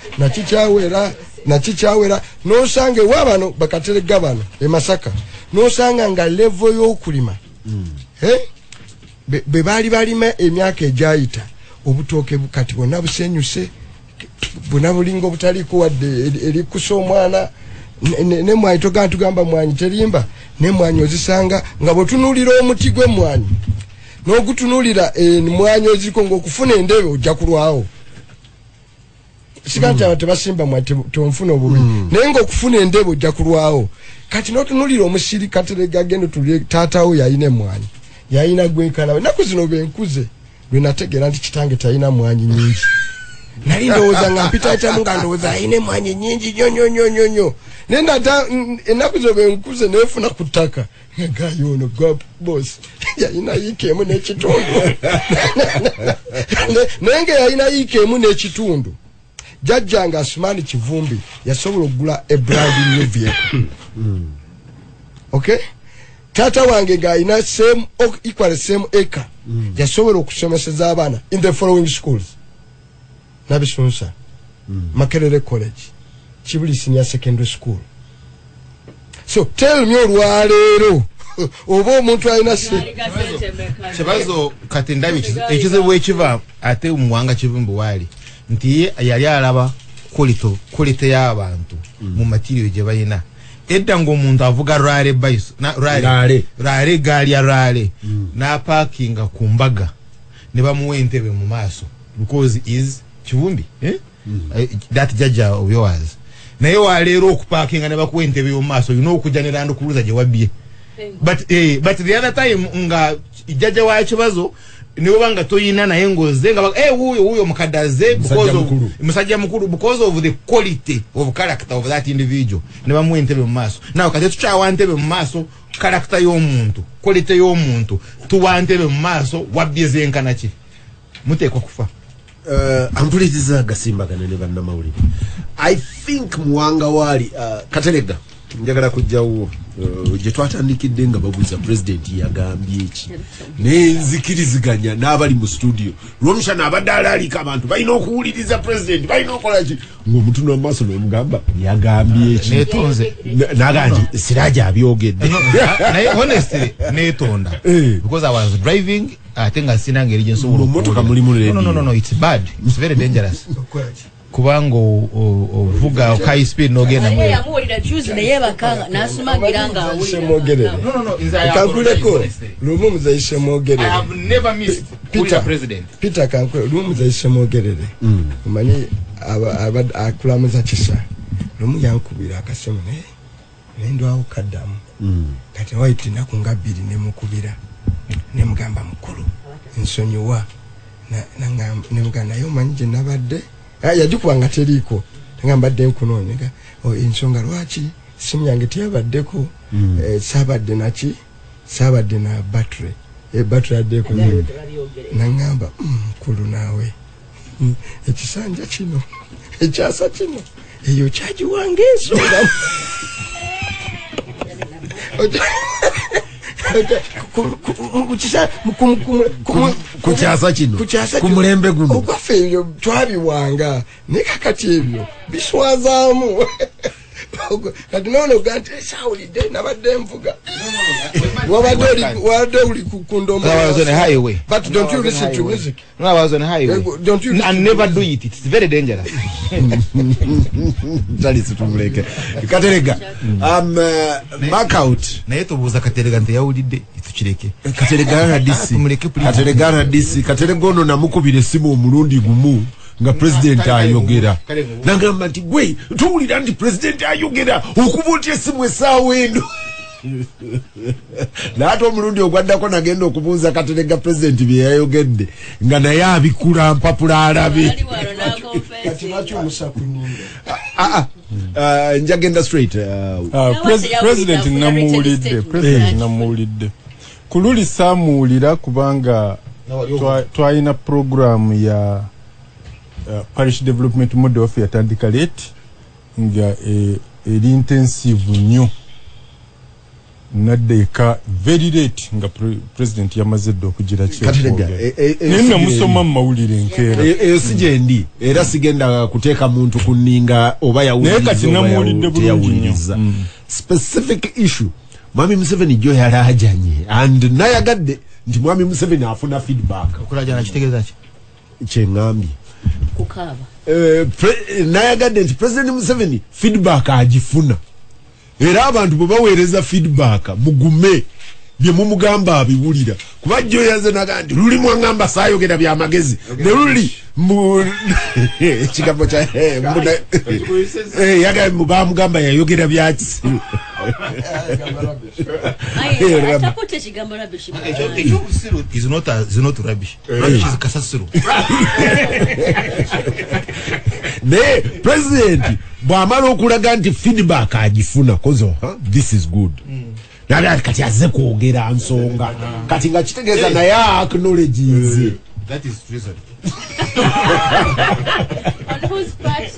Speaker 4: nakikyawera nosanga wabano Bakaterega bano e Masaka nosanga nga level y'okulima be bali balima emyaka ejayita obutooke bukati bonna busenyuse buna bulingo butaliko wadde erikusa omwana ne mwanyi tugamba mwanyi terimba ne mwanyi ozisanga nga botunulira omuti gwe mwanyi n'ogutunulira mwanyi oziko ng'okufuna endebe ojja kulwawo sikati abantu basimba mwate tonfuna obubi naye ng'okufuna endebe ojja kulwawo kati n'otunulira omusiri Katerega gendo tuli taatawo yayina mwanyi yayina gwenkalawe naku zino benkuze lwe nategeera nti kitange tayina mwanyi nyingi nali ndowooza nga mpita kyamu nga ndowooza ayina mwanyi nyingi nyonyonyonyonyo naye nata ennaku zo benkuze neefuna ku ttaka negayo ono gwa boss yayina yiika emu n'ekitundu naye nga yayina yiika emu n'ekitundu jjajjanga Asumani Kivumbi yasobola okugula a brand new vehicle okay tata wange nga ayina equal same acre yasobola okusomeseza abaana in the following schools Nabisunsa Makerere College Kibuli Senior Secondary School. So tell me olwaleero oba omuntu alina
Speaker 5: kibazo kati ndabi ekizibu ekiva ate Muwanga Kivumbi wali nti yali alaba quality y'abantu mu material gye bayina edda ng'omuntu avuga rale baiso rale gaali ya rale na parkinga ku mbaga ne bamuwa entebe mu maaso because is Kivumbi that judge of yours naye waleero okuparkinga ne bakuwa entebe mu maaso you know okujja ne Land Cruiser gye wabbye but the other time nga judge wa kibazo niwe banga toyina naye ngoze nga huyo mukadaze because of musajja mukuru because of the quality of character of that individual ne bamuwa entebe mu maaso nawe kati tukyawa ntebe mu maaso character y'omuntu quality y'omuntu tuwa ntebe mu maaso wabbye zenkana ki muteekwa kufa
Speaker 1: ampuliriza Gasimbagane Ne Bannamawulire I think Muwanga wali Katerega njagala kujjawo gye twatandikidde nga babuuza president yagambye eki nenzikiriziganya n'abali mu studio lw'omushana abadde alaalika abantu balina okuwuliriza president balina okola ki ng'omutundu amaaso n'omugamba yagambye eki
Speaker 5: neetonze
Speaker 1: nagandi Siraja abyogedde
Speaker 5: naye honestly neetonda because I was driving ate nga sina ngeri gye nsobola
Speaker 1: okumotoka mulimu
Speaker 5: no it's bad it's very dangerous kubanga ovuga high speed nogenda
Speaker 6: mu yamuwulira juzi naye bakanga nasumagira nga awulira
Speaker 5: no
Speaker 4: kankuleko lumu muzayise mogerere
Speaker 5: I have never missed
Speaker 4: Peter kankule lumu muzayise mogerere umanyi akulamuza kisa lumu yankubira akasemu naye ndwawo kaddamu kati waiti naku nga bbiri nemukubira nemugamba mukulu nsonyiwa nemugamba naye omanyi gye nabadde yagikubanga teriiko ngambadde nkunoonyega ensonga lwaki simu yange teyabaddeko saabadde na battery addeko nangamba mukulu naawe ekisanja kino ekyasa kino eyo kyagiwanga ensonga
Speaker 1: kukyasa kino ku mulembe guno
Speaker 4: ogwaffe ebyo twabiwanga naye kakati ebyo biswazaamu kati noono ganti esawulidde nabadde nvuga wabadde oli ku ndombo.
Speaker 5: I was on a highway.
Speaker 4: But don't you listen to music?
Speaker 5: No, I was on a highway.
Speaker 4: Don't you
Speaker 5: and never do it. It's very dangerous.
Speaker 1: That is tumuleke. Katerega. Back out.
Speaker 5: Na yeto buza Katerega nte yawulidde itukireke.
Speaker 1: Katerega na DC.
Speaker 5: Tumuleke please.
Speaker 1: Katerega na DC. Katerega ono namukubire simu omulundi gumu. nga president ayogera nagamba nti gwe tuwulira nti president ayogera okuba otya essimu essaawa eno naate omulundi ogwaddako nagenda okubuuza Kateregga president bye yayogedde nga naye abikula mpapula alabe njagenda straight
Speaker 7: president namuwulidde kululi saamuwulira kubanga twalina program ya parish development model of yatandika late nga eri intensive nnyo naddeeka very late nga president yamaze dde okugira naye namusoma mu mawulire enkeera
Speaker 1: eyo si gyendi era sigenda kuteeka muntu kunninga oba yawuliriza specific issue Mwami Museveni jo yalajanye and nayagadde nti Mwami Museveni afuna feedback
Speaker 5: okulajana kitegeeza ki
Speaker 1: kyengambye
Speaker 6: kukaba
Speaker 1: nayagadde nti President Museveni feedback agifuna era abantu bwe baweereza feedback mugume bye mumugamba abiwulira kuba jo yaze nagandi luli mwangamba saayogera bya magezi ne luli kigambo kya yaga mubamugamba yayogera bya kisiru
Speaker 5: is not rubbish. Rubbish is kasasiro.
Speaker 1: Ne president bwamala okulaga nti feedback agifuna kozo this is good. Nali kati aze kwogera nsonga kati nga kitegeeza naye acknowledges
Speaker 5: that is treason.
Speaker 6: On whose part?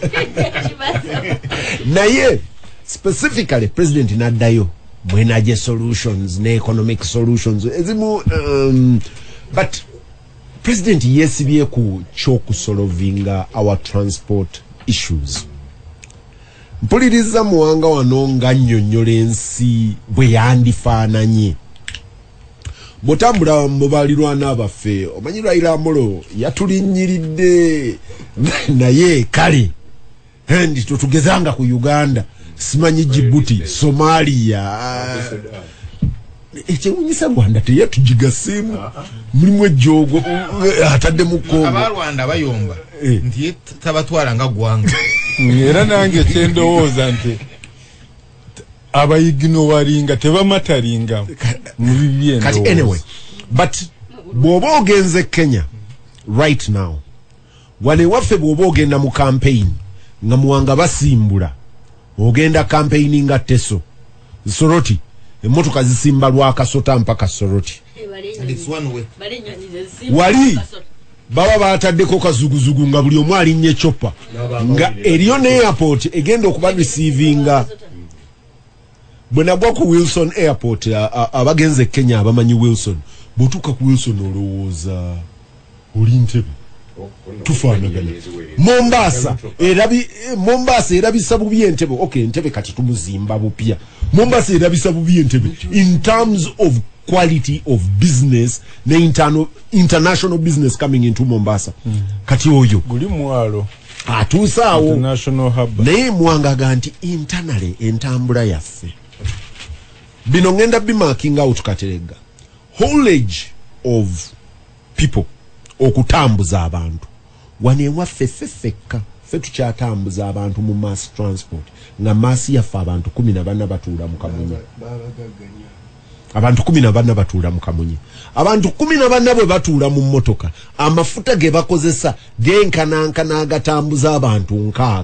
Speaker 1: Naye specifically president naddayo mwenaje solutions ne economic solutions ezimu but president yesibye ku kyokusolvinga our transport issues. Mpuliriza Muwanga wano nga nnyonnyola ensi bwe yandifaananye bw'otambula mu balirwana baffe omanyi Raila Amolo yatulinnyiridde naye kale ndi tutugezanga ku Uganda simanyi Djibouti Somalia ekyewunyisa Rwanda teyatugigaseemu mulimu ejjoogo atadde mu Kongo
Speaker 5: abalwanda bayomba nti tabatwala nga gwanga
Speaker 7: era nange kyendowooza nti abayigino walinga tebamatalinga mu bibye
Speaker 1: kati anyway but bw'oba ogenze Kenya right now wane waffe bw'oba ogenda mu campaign nga Muwanga basimbula ogenda campaigning nga Teso Soroti emmotoka zisimba lwakasota mpaka Soroti wali baba bataddeko kazuguzugu nga buli omu alinnye chopper nga eriyo ne airport egenda okuba receivinga bwe nagwa ku Wilson airport abagenze Kenya abamanyi Wilson botuka ku Wilson olowooza oli Ntebe tufaanagana Mombasa erabisa bubi Entebbe okay Entebbe kati tumuzimba bupya Mombasa erabisa bubi Entebbe in terms of quality of business ne international business coming into Mombasa kati oyo
Speaker 7: guli mwalo
Speaker 1: atuusaawo
Speaker 7: international hub
Speaker 1: naye Muwanga ganti internally entambula yaffe bino ngenda bimarking out Kateregga haulage of people okutambuza abantu wane waffe feffekka ffe tukyatambuza abantu mu mass transport nga mass yaffe abantu 14 batuula mu Kamunye abantu 14 batuula mu Kamunye abantu 14 bwe batuula mu mmotoka amafuta ge bakozesa genkanankana agatambuza abantu 6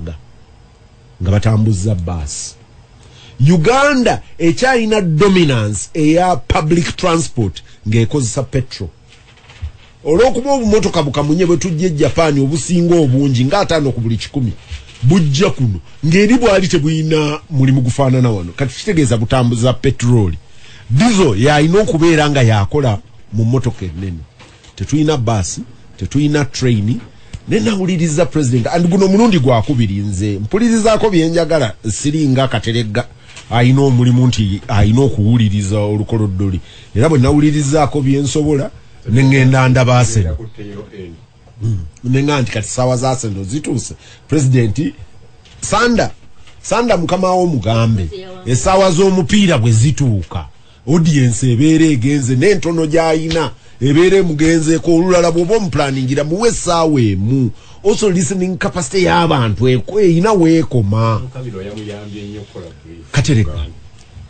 Speaker 1: nga batambuza bus Uganda ekyalina dominance eya public transport ng'ekozesa petrol olwokuba obumotoka bukamunye bwe tujje Japan obusinga obungi nga 5 ku buli 100 bujja kuno ng'eri bwali tebuyina mulimu gufaanana wano kati kitegeeza butambuza petroli diesel yalina okubeera nga yakola mu mmotoka ennene tetuyina basi tetuyina train nenawuliriza president and guno mulundi gwakubiri nze mpulirizaako byenjagala siringa Kateregga ayina omulimu nti ayina okuwuliriza olukoloddoli era bwe nawulirizaako byensobola nengenda ndaba Arsenal nenga nti kati sawa za Arsenal zituuse president sanda mukama wo mugambe esawa z'omupiira bwe zituuka audience ebeere egenze n'entono gy'ayina ebeere mugenzeeko olulala bw'oba omupulaningira muwe essaawa emu also listening capacity y'abantu ina weekoma katereka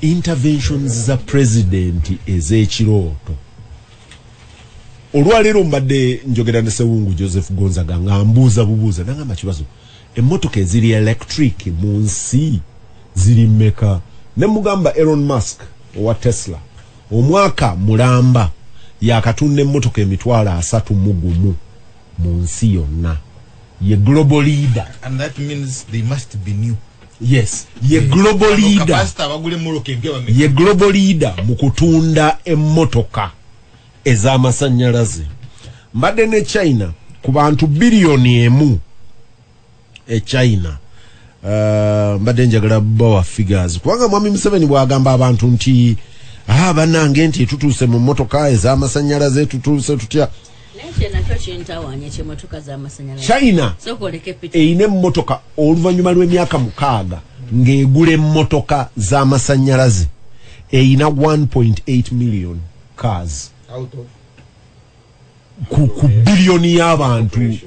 Speaker 1: interventions za president ez'ekirooto. Olwaleero mbadde njogera ne Sewungu Joseph Gonzaga nga mbuuza bubuuza nangamba kibazo emmotoka eziri electric mu nsi ziri mmeka ne mugamba Elon Musk owa Tesla omwaka mulamba yakatunda emmotoka emitwalo 31 mu nsi yonna. Ye global leader,
Speaker 5: and that means they must be new.
Speaker 1: Yes, ye global leader. Ye global leader mu kutunda emmotoka ez'amasannyalaze. Mbadde ne China ku bantu biliyoni 1 China. Mbadde njagala bawa figures kubanga mwami Museveni bwagamba abantu nti bannange nti tutuuse mu mmotoka ez'amasannyalaze tutuuse tutya. China eyina emmotoka oluvannyuma lw'emyaka 6 ng'egula emmotoka z'amasannyalaze eyina 1.8 million cars ku biliyoni y'abantu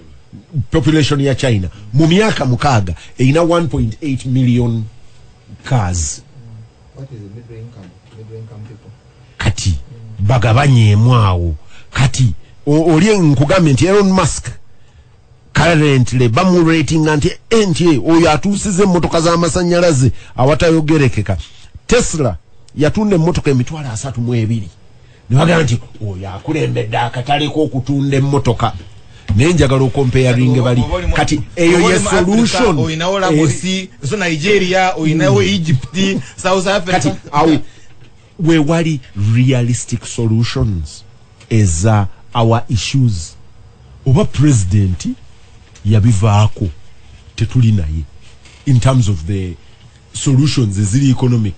Speaker 1: population ya China mu myaka 6 eyina 1.8 million cars.
Speaker 5: What is the middle income people?
Speaker 1: Kati bagabanyeemu awo kati oli nkugambye nti Elon Musk currently bamu rating nti oyo atuusize emmotoka z'amasannyalaze awatayogerekeka. Tesla yatunda emmotoka emitwalo 32 ne bagamba nti oyo akulembedde akatale k'okutunda emmotoka. Naye njagala okomparing bali kati eyo ye solution
Speaker 5: oyinawo Lagosi so Nigeria oyinawo Egypt South Africa
Speaker 1: kati awo we wali realistic solutions eza our issues. Oba president yabivaako tetuli naye in terms of the solutions eziri economic.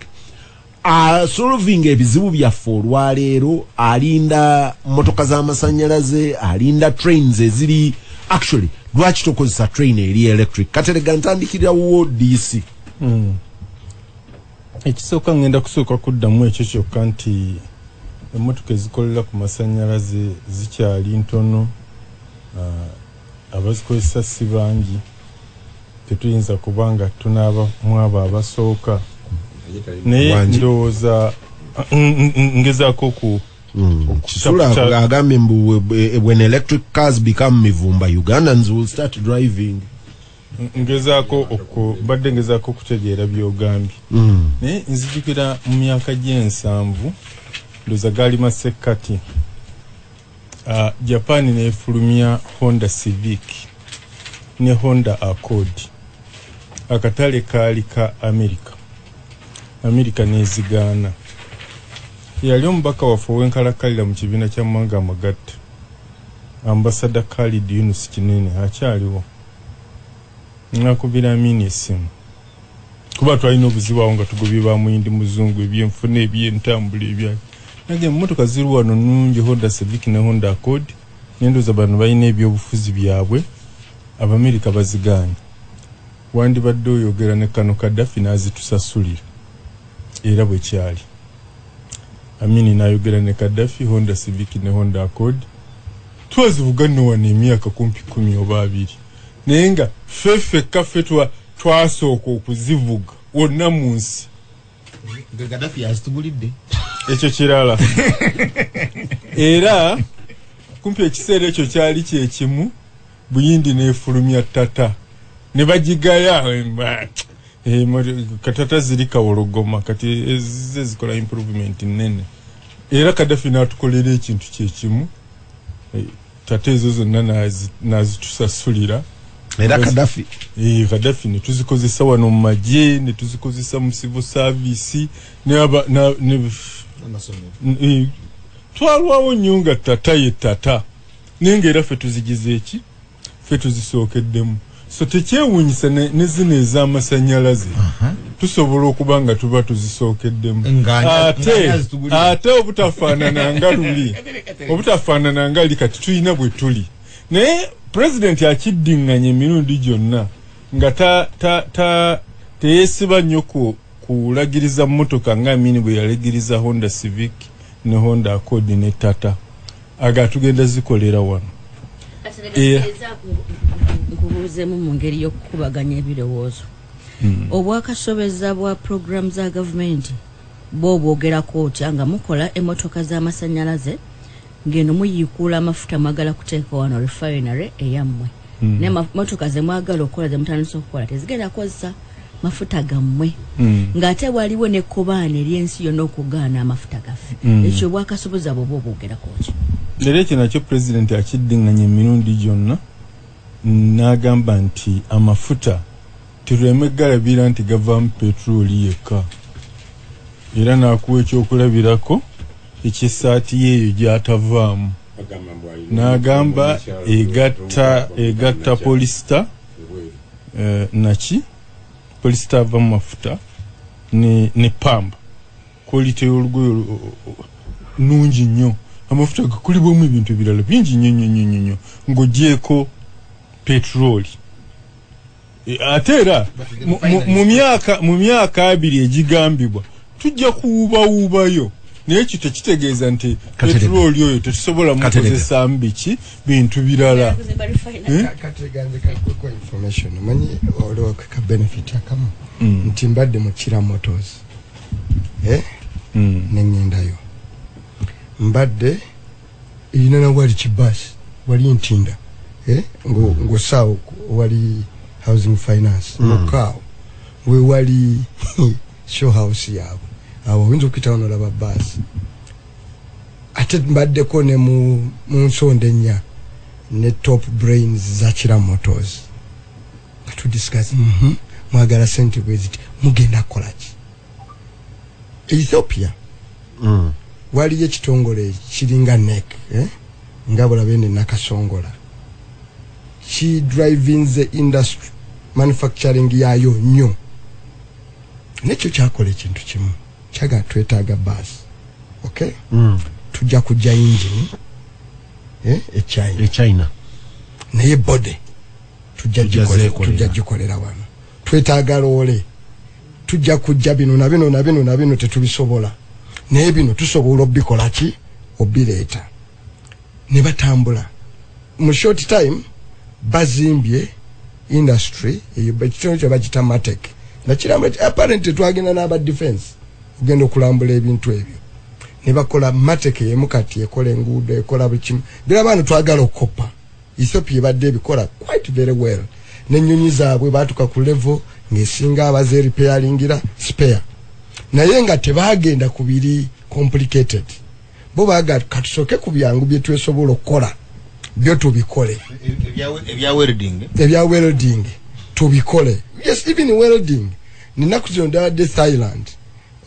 Speaker 1: Solving ebizibu byaffe olwaleero alinda motoka z'amasannyalaze alinda trains eziri actually lwaki tokozesa train eri electric. Katerega ntandikirawo DC.
Speaker 7: Ekisooka ngenda kusooka kuddamu ekyo kyokka nti emmotoka ezikolera ku masannyalaze zikyali ntono, abazikozesa si bangi, tetuyinza kubanga tunaaba mwabo abasooka. Naye ndowooza ngezaako ku
Speaker 1: Kisula agambye mbu when electric cars become mivumba Ugandans will start driving.
Speaker 7: Badde ngezaako okutegeera by'ogambye. Naye nzijukira mu myaka gye7 ndowooza gaali masekkati Japan neefulumya Honda Civic ne Honda Accord. Akatale kaali ka America nezigaana. Yali omubaka waffe ow'enkalakalira mu kibiina kya Muwanga Amagatta, Ambassador Khalid Yunus Kinene akyaliwo. Nakubira Amini esimu kuba twalina obuzibu awo nga tugobye ba muyindi muzungu ebyenfuna ebyentambula ebya nage emmotoka ziri wano nnungi Honda Civic ne Honda Accord nendoza bano balina ebyobufuzi byabwe Abamerika bazigaanye. Wandibadde oyogera ne kano Gaddafi n'azitusasulira era bwe kyali. Amini n'ayogera ne Gaddafi Honda Civic ne Honda Accord twazivuga nno wano emyaka kumpi 10 oba 2 naye nga ffe kaffe twasooka okuzivuga wonna mu nsi.
Speaker 5: Gaddafi yazitubulidde
Speaker 7: ekyo kirala. Era kumpi ekiseera ekyo kyali kyekimu Buyindi neefulumya Tata ne bagigaya katata ziri Kawologoma kati zikola improvement nene. Era Gaddafi n'atukolera ekintu kyekimu Tata ezo zonna n'azitusasulira.
Speaker 1: Era Gaddafi
Speaker 7: ne tuzikozesa wano mu magye ne tuzikozesa mu civil service twalwawo nnyo nga Tata ye Tata naye ng'era ffe tuzigize eki ffe tuzisookeddemu. So tekyewuunyisa ne zino ez'amasannyalaze tusobola okuba nga tuba tuzisookeddemu ate obutafaanana nga luli kati tulina bwe tuli. Naye President akiddiŋŋanya emirundi gyonna nga teyeesiba nnyo kulagiriza mmotoka nga Amini bwe yalagiriza Honda Civic ne Honda Accord ne Tata aga tugenda zikolera wano.
Speaker 6: nkubuuzemu mu ngeri y'okukubaganya ebirowoozo. Obwakasobeza bwa program za gavumenti bo bwogerako otya nga mukola emmotoka z'amasannyalaze ngeno muyiikuula amafuta mwagala kuteeka wano refinery eyammwe. Ne mmotoka ze mwagala okukola ze mutandise okukola tezigenda kukozesa mafuta gammwe. Ng'ate waliwo nekkobaana ery'ensi yonna okugaana amafuta gaffe. Ekyo bwakasobeza bwo bwogerako otya.
Speaker 7: Leero ekyo nakyo pulezidenti akiddiŋŋanya emirundi gyonna n'agamba nti amafuta tuleme galabira nti gavaamu petroli yekka. Era n'akuwa ekyokulabirako ekyessaati yeeyo gy'atavaamu. N'agamba egatta polisita naki polisita ava mu mafuta ne pamba. Kwolite y'olugoye nungi nnyo. Amafuta gakolebwamu ebintu ebirala bingi nnyo ng'ogyeko petroli. Ate era mu myaka 2 egigambibwa tujja kuwuubawuubayo. Naye ekyo tekitegeeza nti petroli oyo tetusobola mukozesa mbiki bintu birala.
Speaker 4: Kateganze information manyi olwo ka benefit akamu nti mbadde mu Kira Motors nengendayo mbadde ina na wali kibasi wali ntinda ngo sawo wali housing finance mukao we wali show house yabo awo winzo kitano la babasi ate mbadde ko ne mu nsonde nya ne top brains za Kira Motors to discuss mwagala sente bweziti mugenda kolachi Ethiopia wali ekitongole kiringa neck ngabula bene nakasongola she driving the industry manufacturing yayo nnyo nekyo kyakola ekintu kimu kyaga twetaaga basi okay tujja kujja engine China naye body tujja gikolera wano twetaaga lole tujja kujja bino na bino tetubisobola naye bino tusobola obikola ki obireeta ne batambula mu short time bazimbye industry eyo bakitone bagita matek na kiramba apparently twagenda n'aba defense ugenda okulambula ebintu ebyo ne bakola matek yemukati ekola enguudo ekola bukimu bira abantu twagala okopa Ethiopia badde ebikola quite very well n'ennyonyi zaabwe batuka ku level ng'esinga abaze repairingira spare naye nga tebagenda kubiri complicated bo baga katusoke ku byangu bye twesobola okukola byo tubikole ebya welding tubikole yes even welding ninaku zonda de Thailand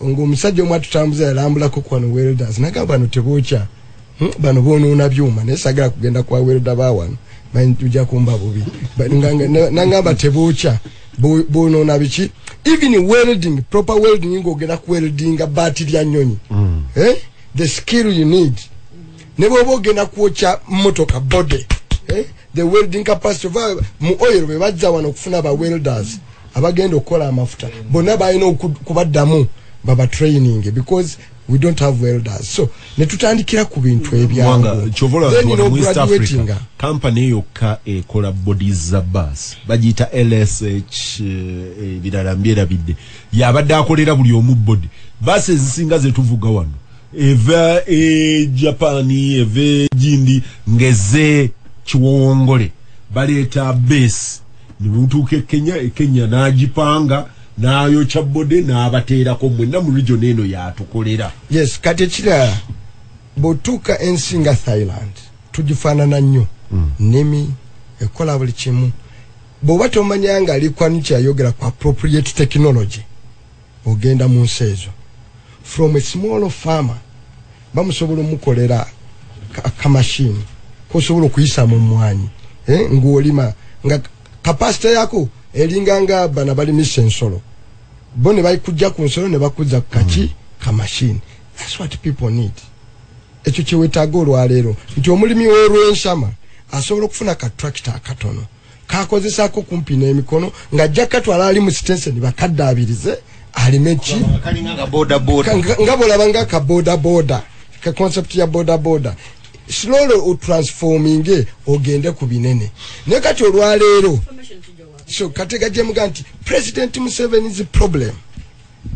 Speaker 4: ngo musajja omwe tutambuza yalambula ko kwa no welders nagamba no tebocha bano bonoona byuma nesagala kugenda kwa welder bawano manye tujja kumba bubi nangamba tebocha bonoona biki even welding proper welding ngogera ku welding abati lya nyonyi the skill you need nebo bogena kuocha motoka body the welding capacity mu oil be bajja wano kufuna ba welders abagenda okola amafuta bonna bayino kubaddamu baba training because we don't have welders so ne tutandikira ku bintu ebyangu
Speaker 1: chovola mu East Africa company yokka ekola bodies za bus bagita LSH bidalambira bidde yabadde akolera buli omu body bus ezisinga zetuvuga wano eva Japani eve jindi ngeze kiwongole baleta base nimutuke Kenya najipanga nayo chabode nabateera ko mwenna mu region eno yatukolera
Speaker 4: yes kati kira botuka ensinga Thailand tujifanana nnyo nemi ekola buli kimu bo batomanyanga alikwanikya yogera kwa appropriate technology ogenda mu nsezo from a small farmer bamusobola mukolera ka machine ko sobola kuyisa mu mwanyi ngolima nga capacity yako elinganga bana bali misensolo bone bayikujja ku nsolo ne bakuza kaki ka machine that's what people need ekyo kiwetaaga olwaleero nti omulimi w'olwensama asobola okufuna ka tractor akatono kakozesako kumpi n'emikono nga jakatwala ali mu sitensen bakaddaabirize alimechi nga bolabanga ka boda ka concept ya boda slowly o transforming ogende ku binene ne kati olwaleero so katega jemuga nti President Museveni is a problem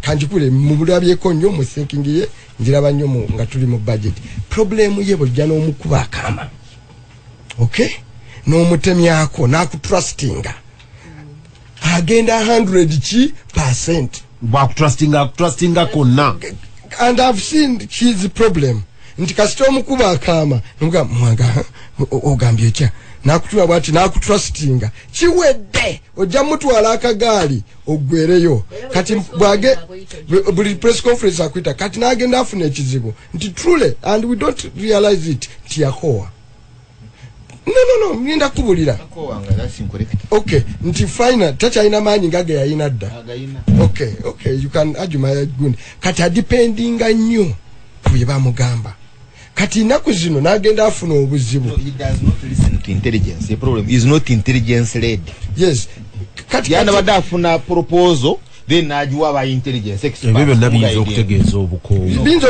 Speaker 4: kanjikule mu bulabyeko nnyo mu thinking ye njiraba nnyo nga tuli mu budget problem ye bojja n'omukuba akama okay n'omutemyako n'akutrustinga agenda 100%
Speaker 1: bakutrustinga konna
Speaker 4: and I've seen his problem nti kasita omukuba akama nuga mwanga ogambye kya nakutula bwati nakutrustinga kiwedde ojja mutwala akagaali ogwereyo kati bwage buli press conference akwita kati nagenda afuna ekizibu nti truly and we don't realize it tiyakoa no mninda kubulira okay nti final tacha ina manyi ngage ya inadda okay you can argue my good kati depending nnyo kuba mugamba kati naku zino nagenda afuna obuzibu.
Speaker 5: He does not listen to intelligence. The problem is not intelligence led.
Speaker 4: Yes.
Speaker 5: Kati yana badafuna proposal then najua ba intelligence expert.
Speaker 1: Ebyo nabinzo okutegeeza obukowo.
Speaker 4: Binzo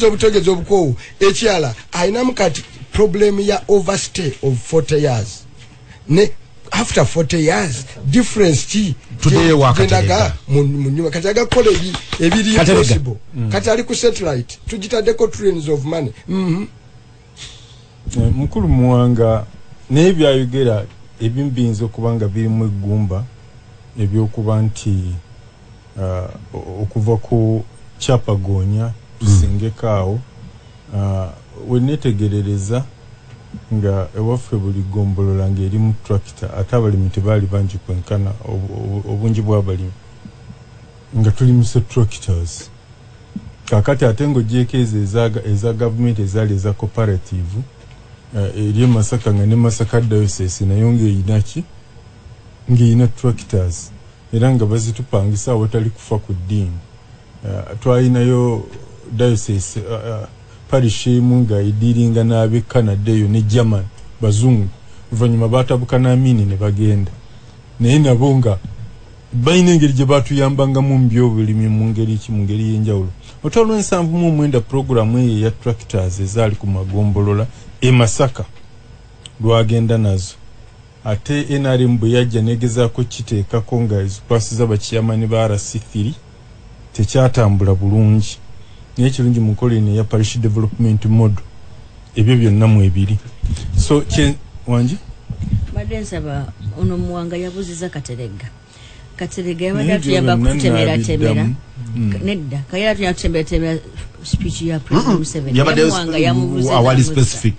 Speaker 4: okutegeeza obukowo. Ekyala ayinamu kati problem ya overstay of 40 years. Ne after 40 years difference ki
Speaker 1: today wakatega
Speaker 4: munyuma kataga college ebiri possible katali ku satellite tujitadeko trillions of money
Speaker 7: mukulu Muwanga nebyayogera ebimbinzo kubanga biri mu gumba ebyokuba nti okuva ku chapagonya tusingekaawo wenetegerereza nga ewaffe buli gombolola ngeri mu tractor atabalimi tebali banji kwenkana obungi bw'abalimi nga tuli mu tractors kakati atengo jekeze eza government ezali eza cooperative eri Masaka nga ne Masaka diocese nayo ng'eyinaki ng'eyina tractors era nga bazitupangisa awatali kufa ku ddiini twalinayo diocese parish munga idiringa nabe Canada yo ne German bazungu vanyuma batabuka na amini ne bagenda naye nabonga bayina engeri gye batuyambanga mu mbyo bulimi mu ngeri ki mu ngeri y'enjawulo otolo ensanvu mu mwenda program eyo ya tractors ezali ku magombolola Masaka lwagenda nazo ate NRM bwe yajja negezaako kiteekako nga ezikwasiza bakiyamani ba RC3 tekyatambula bulungi n'ekirungi mu kolini ya parish development model ebyo byonna mu ebiri so wanji
Speaker 6: madensaba ono Muwanga yabuziza Katerega yabadde tuyamba kutemera nedda kayira tuyamba kutemera speech ya President Museveni Muwanga yamubuziza
Speaker 1: awali specific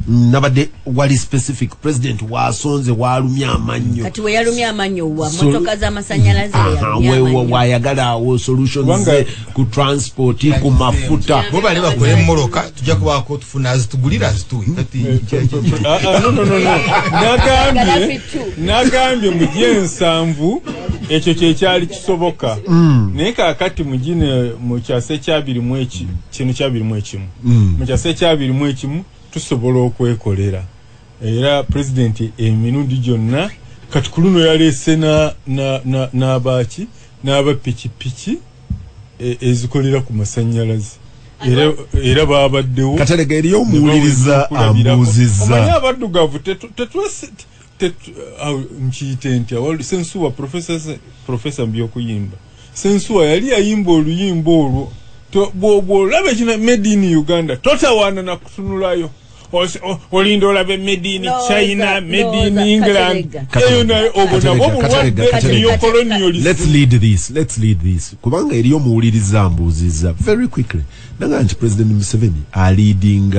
Speaker 1: nabadde wali specific president wasonze walumya amannyo
Speaker 6: kati we yalumya amannyo wa motoka za masanyalaze
Speaker 1: wayagala wo solutions ku transport ku mafuta
Speaker 5: bo bali bakole mmoroka tujja kubako tufuna azitugulira azituwe kati
Speaker 7: nagambye mu gyensanvu ekyo kyekyali kisoboka naye kakati mugine mu kyase kyabiri mu kino kyabiri mu ekimu mu kyase kyabiri mu ekimu tusobola okwekolera era president emirundi gyonna kati kuluno yalese n'abaki n'abapikipiki ezikolera ku masanyalaze era babaddewo
Speaker 1: Katerega eriyo omuwuliriza ambuuzizza
Speaker 7: abaddugavu nkiyite ntya sensuwa profesa byokuyimba sensuwa yali yayimba oluyimba olwo bw'olaba ekina made in Uganda totawaana nakutunulayo olinda olabe made in China made in England eyo nayo obona bw'obulwadde eyo colonialism.
Speaker 1: Let's lead this kubanga eriyo omuwuliriza ambuuzizza very quickly naga nti President Museveni leading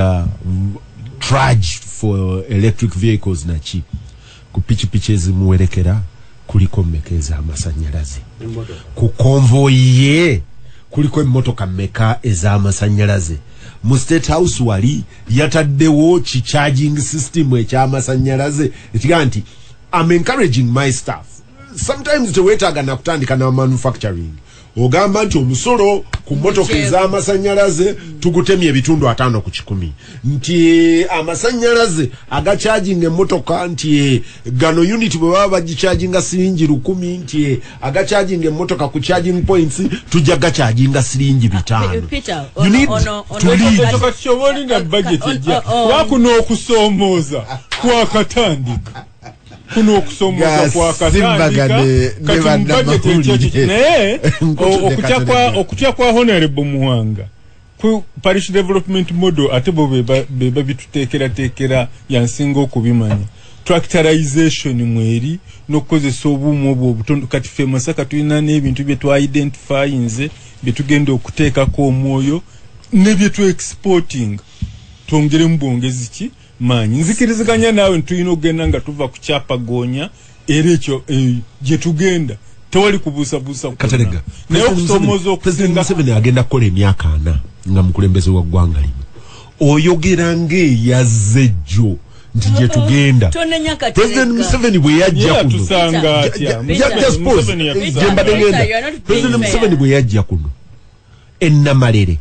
Speaker 1: trudge for electric vehicles nachi ku pichipichi ezimuwerekera kuliko mmekeza amasanyalaze ku convoy ye kuliko emmotoka mmeka ez'amasanyalaze mu State House wali yataddewo ki charging system eky'amasanyalaze ekiga nti I'm encouraging my staff sometimes to wetaga nakutandika na manufacturing ogamba nti omusolo ku mmotoka ez'amasanyalaze tugutemye ebitundu 5 ku 100 nti amasanyalaze agachaginga emmotoka nti gano unit bwe baba bagichaginga siringi 100 nti agachaginga emmotoka ku charging points tujja gachaginga siringi 5 you need to lead
Speaker 7: kachoboni na budget ejja wakuno okusomooza kwa katandika kuno okusomooza kwa katandika kati budget naye okutya kwa honorable Muwanga ku parish development model ate bo beba bitutekera yansinga okubimanya tractorization mweri nokozesa obumu obwo obutondo kati fe Masaka tulina n'ebintu bye twa identifyinze bitugenda okuteeka ko omwoyo ne bye tu exporting tongere mbongezi ki manyi nzikiriziganya nawe ntuyina ogenda nga tuva ku kyapa gonya era ekyo gye tugenda tewali kubuusabuusa
Speaker 1: Katerega
Speaker 7: naye okusomoza okusinga
Speaker 1: Museveni agenda kukola emyaka 4 nga mukulembeze wa ggwanga lino oyogera ng'eyazejjo nti gye tugenda President Museveni bwe yajja kuno President Museveni bwe yajja kuno ennamalere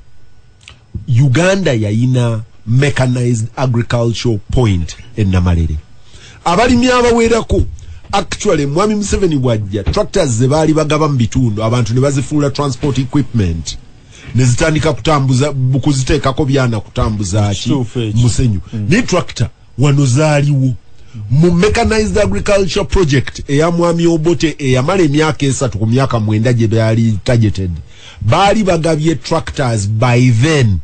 Speaker 1: Uganda yayina mechanized agricultural point ennamalere abalimi abawerako actually mwami Museveni bwajja tractors ze baali bagaba mu bitundu abantu ne bazifuula transport equipment ne zitandika kutambuza kuziteekako byana kutambuza ki musenyu ne tractor wano zaaliwo mu mechanized agriculture project eya mwami Obote eyamala emyaka 3 ku myaka 9 gye baali targeted baali bagabye tractors by then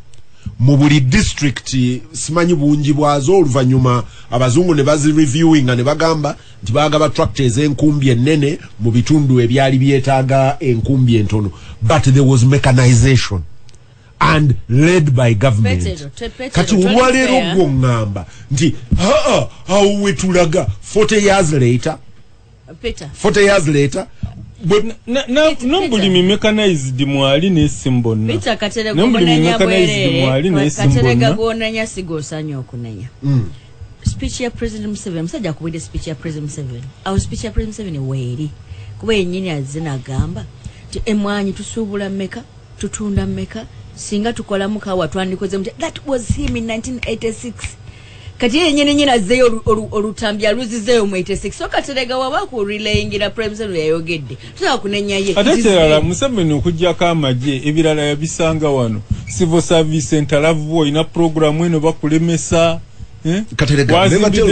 Speaker 1: mu buli district simanyi bungi bwazo oluvanyuma abazungu ne bazi reviewing ne bagamba nti bagaba tractors enkumbi ennene mu bitundu ebyali byetaaga enkumbi entono but there was mechanization and led by government kati olwaleero gwo ngamba nti awo tulaga 40 years later
Speaker 7: but nobody mechanized mwali nesimbonna
Speaker 6: Peter Katere gomanya bwerere Katere gonanya sigosanya okunanya speech ya President Museveni musajja kuwede speech ya President Museveni awo speech ya President Museveni weeri kuba yennyini azina gamba ti emwanyi tusuubula mmeka tutunda mmeka singa tukola mukawa twandikoze mti that was him in 1986 kati yennyini azzeyo olutambya luzizeyo mu 86 so Katerega waba ku relayingira President yayogedde tutaka kunenya ye
Speaker 7: ate kirala Museveni okujjako amagye ebirala yabisanga wano civil service center lavuwa ina program eno bakulemesa
Speaker 1: Katerega never tell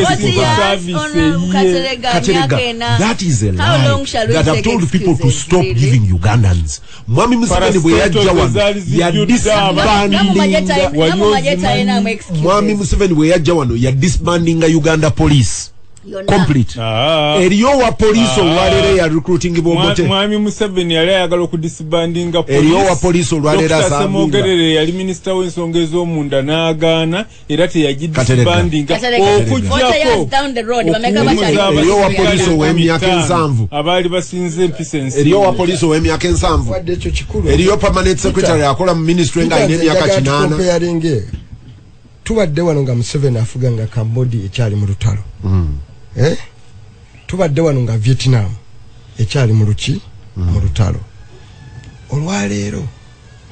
Speaker 1: Katerega that is a lie that I've told people to stop giving Ugandans mwami Museveni bwe yajja wano ya disbanding mwami Museveni bwe yajja wano ya disbanding Uganda police complete eriyo wa police olwalere ya recruiting Obote
Speaker 7: mwami Museveni yali ayagala okudisbandinga police
Speaker 1: eriyo wa police olwalere
Speaker 7: asamogerere yali minister w'ensonga ez'omunda n'agaana era teyagidisbandinga okujjako
Speaker 1: eriyo wa police ow'emyaka 7
Speaker 7: abaali basinze empisa ensi
Speaker 1: eriyo wa police ow'emyaka 7 eriyo permanent secretary akola mu ministry nga ine emyaka 8
Speaker 4: tubadde wano nga Museveni afuga nga Cambodia ekyali mu lutalo tubadde wano nga Vietnam ekyali mu luki mu lutalo olwaleero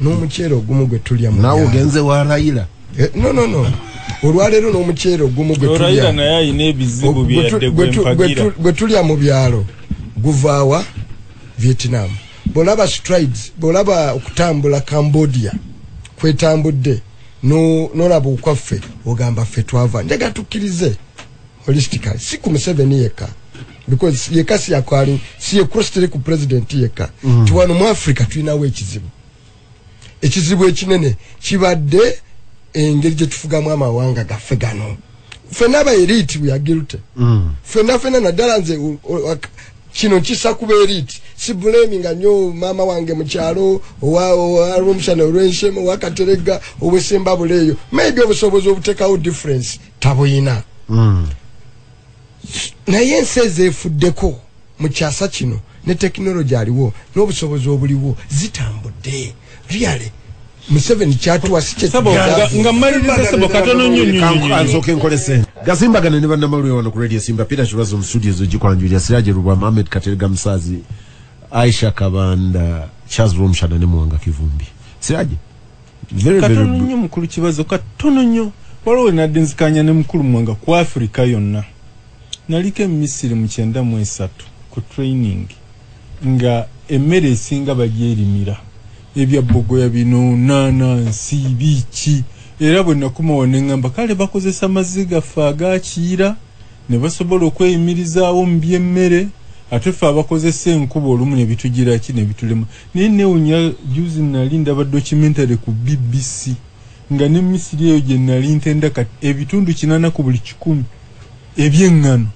Speaker 4: n'omuceere ogumu gwe tulya mu
Speaker 1: nawe ogenze wa Raila
Speaker 4: no olwaleero n'omuceere ogumu gwe tulya
Speaker 7: Raila naye ayina ebizibu byadde
Speaker 4: gwe tulya mu byalo guvaawa Vietnam bolaba strides bolaba okutambula Cambodia kwetambudde nolaba okwaffe ogamba ffe twava njaga tukkirize holistically si ku Museveni yeka because yeka si yakwali si yekrosteri ku president yeka tuwano mu Africa tulinawo ekizibu ekinene kibadde engeri gye tufugamu amawanga gaffe gano ffenna aba elite we are guilty ffenna naddala nze kino kisa kuba elite si blaming nnyo mama wange mu kyalo owa Rumshana olw'enshema owa Katerega obwesemba buleeyo maybe obusobozi obuteekawo difference tabuyina naye ensi ezeefuddeko mu kyasa kino ne tekinologi aliwo n'obusobozi obuliwo zitambudde really Museveni kyatuwa si
Speaker 7: nga maliriza sebo katono nnyo
Speaker 1: ansoke nkolese Gasimbagane Ne Bannamawulire wano ku Radio Simba Peter Chibazo mu studio zo gikwanjulira Siraje Rubwa Mohamed Katerega Musazi Aisha Kabanda Charles Romshana ne Muwanga Kivumbi. Siraje. Very
Speaker 7: katono nnyo mukulu kibazo katono nnyo waliwo naddenzikanya ne mukulu Muwanga ku Africa yonna. Nalike Misiri mu 93 ku training nga emmere esinga bagyerimira ebya bogoya bino nana nsimbi ki era bwe nakuma wanengamba kale bakozesa maziga fagakiira ne basobola okweyimirizaawo mu byemmere ate ffe abakozesa enkuba olumu ne bitugira ki ne bitulema naye newunya juzi nali ndaba documentary ku BBC nga ne Misiri eyo gye nali ntenda kati ebitundu 80 ku buli 100 ebyengano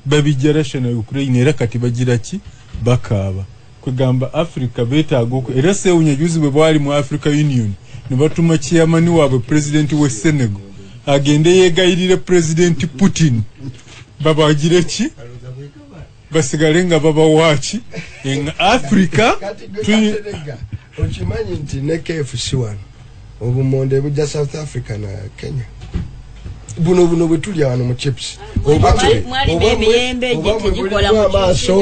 Speaker 7: babijja Russia na Ukraine era kati bagira ki bakaaba kugamba Africa betaaga era sewunya juzi bwe bwali mu Africa Union ne batuma chairman waabwe president we Senegal agende yegayirire president Putin baba agire ki basigale nga baba wachi en Africa
Speaker 4: okimanyi nti ne KFC1 obumonde bujja South Africa na Kenya buno bwetulya wano mu chips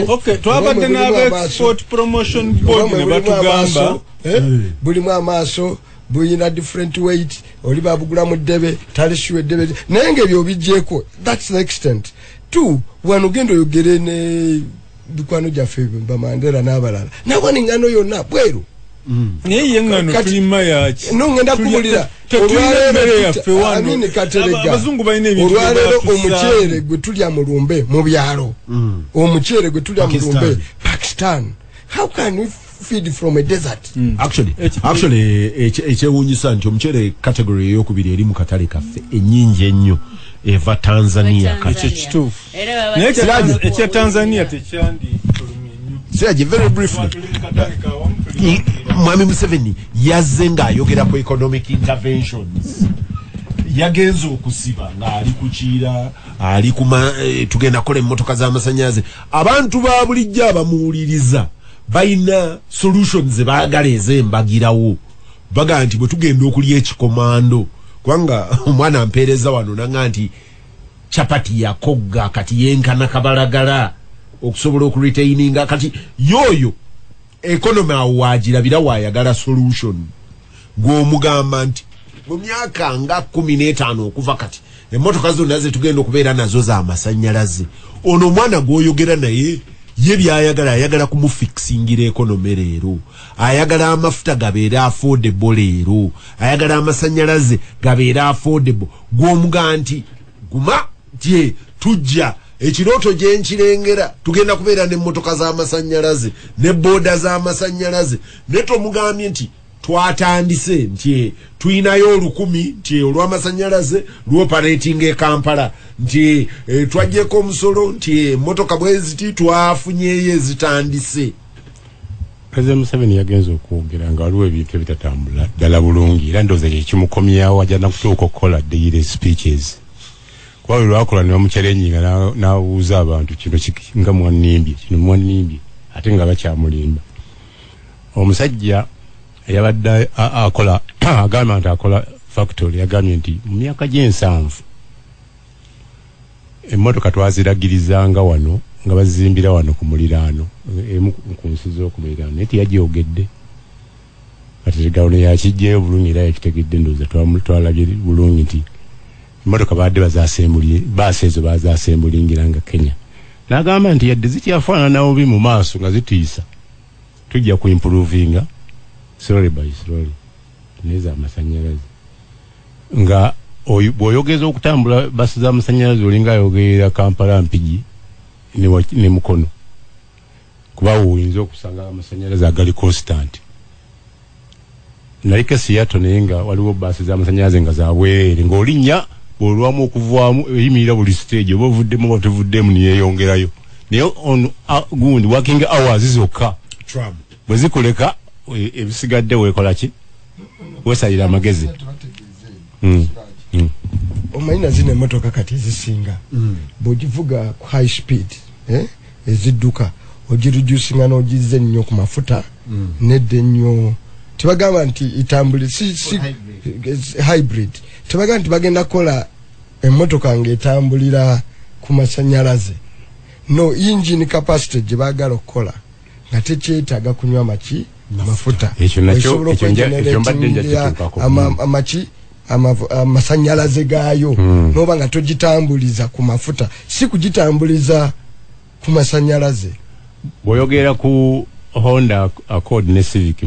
Speaker 7: okay twabadde n'aba export promotion board ne batugamba
Speaker 4: buli mu amaaso buyina different weight oli babugula mu ddebe talishiwe ddebe naye ebyo bijjeko that's the extent two wano gendo yogere ne dukwano gyaffe bamandera n'abalala nabona engano yonna bweru
Speaker 7: naye yengano tulima yaki
Speaker 4: no ngenda kubulira
Speaker 7: abazungu balina ebintu
Speaker 4: olwaleero omuceere gwe tulya mu lumbe mu byalo omuceere gwe tulya mu lumbe Pakistan how can we feed from a desert
Speaker 1: actually ekyewuunyisa nti omuceere category ey'okubiri eri mu katale kaffe ennyingi ennyo eva Tanzania
Speaker 7: ekyo kituufu naye ekya Tanzania tekyandi
Speaker 1: Siraje very briefly Mwami Museveni yazze ng'ayogera ku economic interventions yagenze okusiba ng'ali kukiira ali tugenda kola emmotoka z'amasannyalaze abantu ba bulijjo abamuwuliriza balina solutions baagala ez'embagirawo baga nti bwe tugenda okulya ekikomando kubanga omwana ampeereza wano nanga nti chapati yakogga kati yenkana kabalagala okusobola okuretaininga kati yoyo economy awagirabira wayagala solution gw'omugamba nti mu myaka nga 15 okuva kati emmotoka zonna ze tugenda okubeera nazo za masannyalaze ono omwana gw'oyogera naye ye byayagala ayagala kumufixingira economy leero ayagala amafuta gabeera affordable leero ayagala amasannyalaze gabeera affordable gw'omuga nti guma tye tujja ekirooto gye nkirengera tugenda kubeera n'emmotoka z'amasannyalaze ne booda z'amasannyalaze ne tomugambye nti twatandise nti tuyinayo 1000 nti olw'amasannyalaze luoperating e Kampala nti twajjeko omusolo nti emmotoka bweziti twafunyeyo ezitandise.
Speaker 3: President Museveni yagenze okwogera nga waliwo ebintu ebitatambula ddala bulungi era ndowooza kyekimukomyawo ajja nakutuuka okukola daily speeches kwa lwakola ne bamucherenjinga n'abuuza abantu kino nga mwanimbye kino mwanimbye ate nga bakyamulimba omusajja yabadde akola agamba nti akola factory yagambye nti mu myaka gye7 emmotoka twaziragirizanga wano nga bazimbira wano ku muliraano emu ku nsi z'okumuliraano naye tiyagyogedde kati gavumenti yakijjeyo bulungi era yakitegedde ndowooza twalabye bulungi nti emmotoka baadde baasi ezo bazaasemulingiranga Kenya n'agamba nti yadde zikyafaanana bubi mu maaso nga zitiisa tujja ku improvinga slowly by slowly neza amasannyalaze nga bw'oyogeza okutambula basi z'amasannyalaze olinga ayogerera Kampala Mpigi ne Mukono kuba oyinza okusanga amasannyalaze agali constant naye Seattle naye nga waliwo basi z'amasannyalaze nga zabwereere ng'olinnya olwamu okuvaamu eyimirira buli stage oba ovuddemu oba tevuddemu niyeyongerayo naye gundi working hours zokka bwe zikuleka ebisigadde weekola ki weesalira amagezi
Speaker 4: omanyi zino emmotoka kati ezisinga bw'ogivuga ku high speed ezidduka ogireducinga n'ogizza ennyo ku mafuta nedda ennyo tebagamba nti itambuli hybrid tebagamba nti bagenda kukola emmotoka ng'etambulira ku masannyalaze no engine capacity gye baagala okukola nga tekyetaaga kunywa maki mafuta
Speaker 3: ekyo nakyo ekyo mbadde njakituukako
Speaker 4: amachi amasanyalaze gaayo noba nga togitambuliza ku mafuta si kugitambuliza ku masanyalaze.
Speaker 3: Bw'oyogera ku Honda Accord ne Civic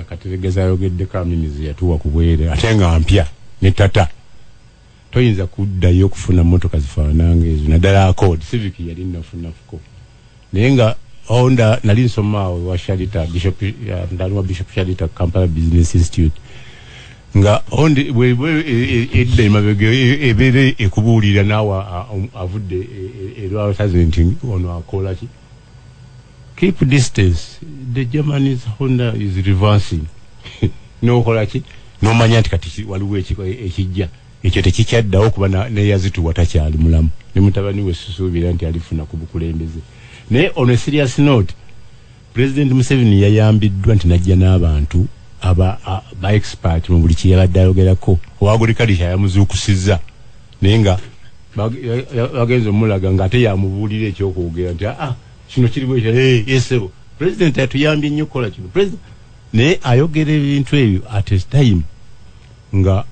Speaker 3: kateregeza ayogedde kaminizi yatuwa ku bwere ate nga mpya ne Tata toyinza kuddayo okufuna mmotoka zifaananga ezo naddala Accord. Civic yali nafunafuko naye nga Honda nali nsomaawo wa Sharita Bishop Sharita Kampala Business Institute nga Honda edda emabege ebere ekubuulira naawe avudde erwataze nti ono akola ki keep distance. The Germany's Honda is reversing. No kolaki no manya nti kati waliwo ekijja ekyo tekikyaddawo kuba ne yazitu watakyali mulamu ne mutabani we susuubira nti alifuna ku bukulembeze. Naye on a serious note, President Museveni yayambiddwa nti najja n'abantu ba expert mu buli kiyabadde ayogerako owagulikalisha yamuzuukusizza naye nga bagenza omulaga nga ate yamubuulira ekyokwogera nti kino kiri bwekyo yesebo President yatuyambye nnyo kukola kino President naye ayogera ebintu ebyo at a time nga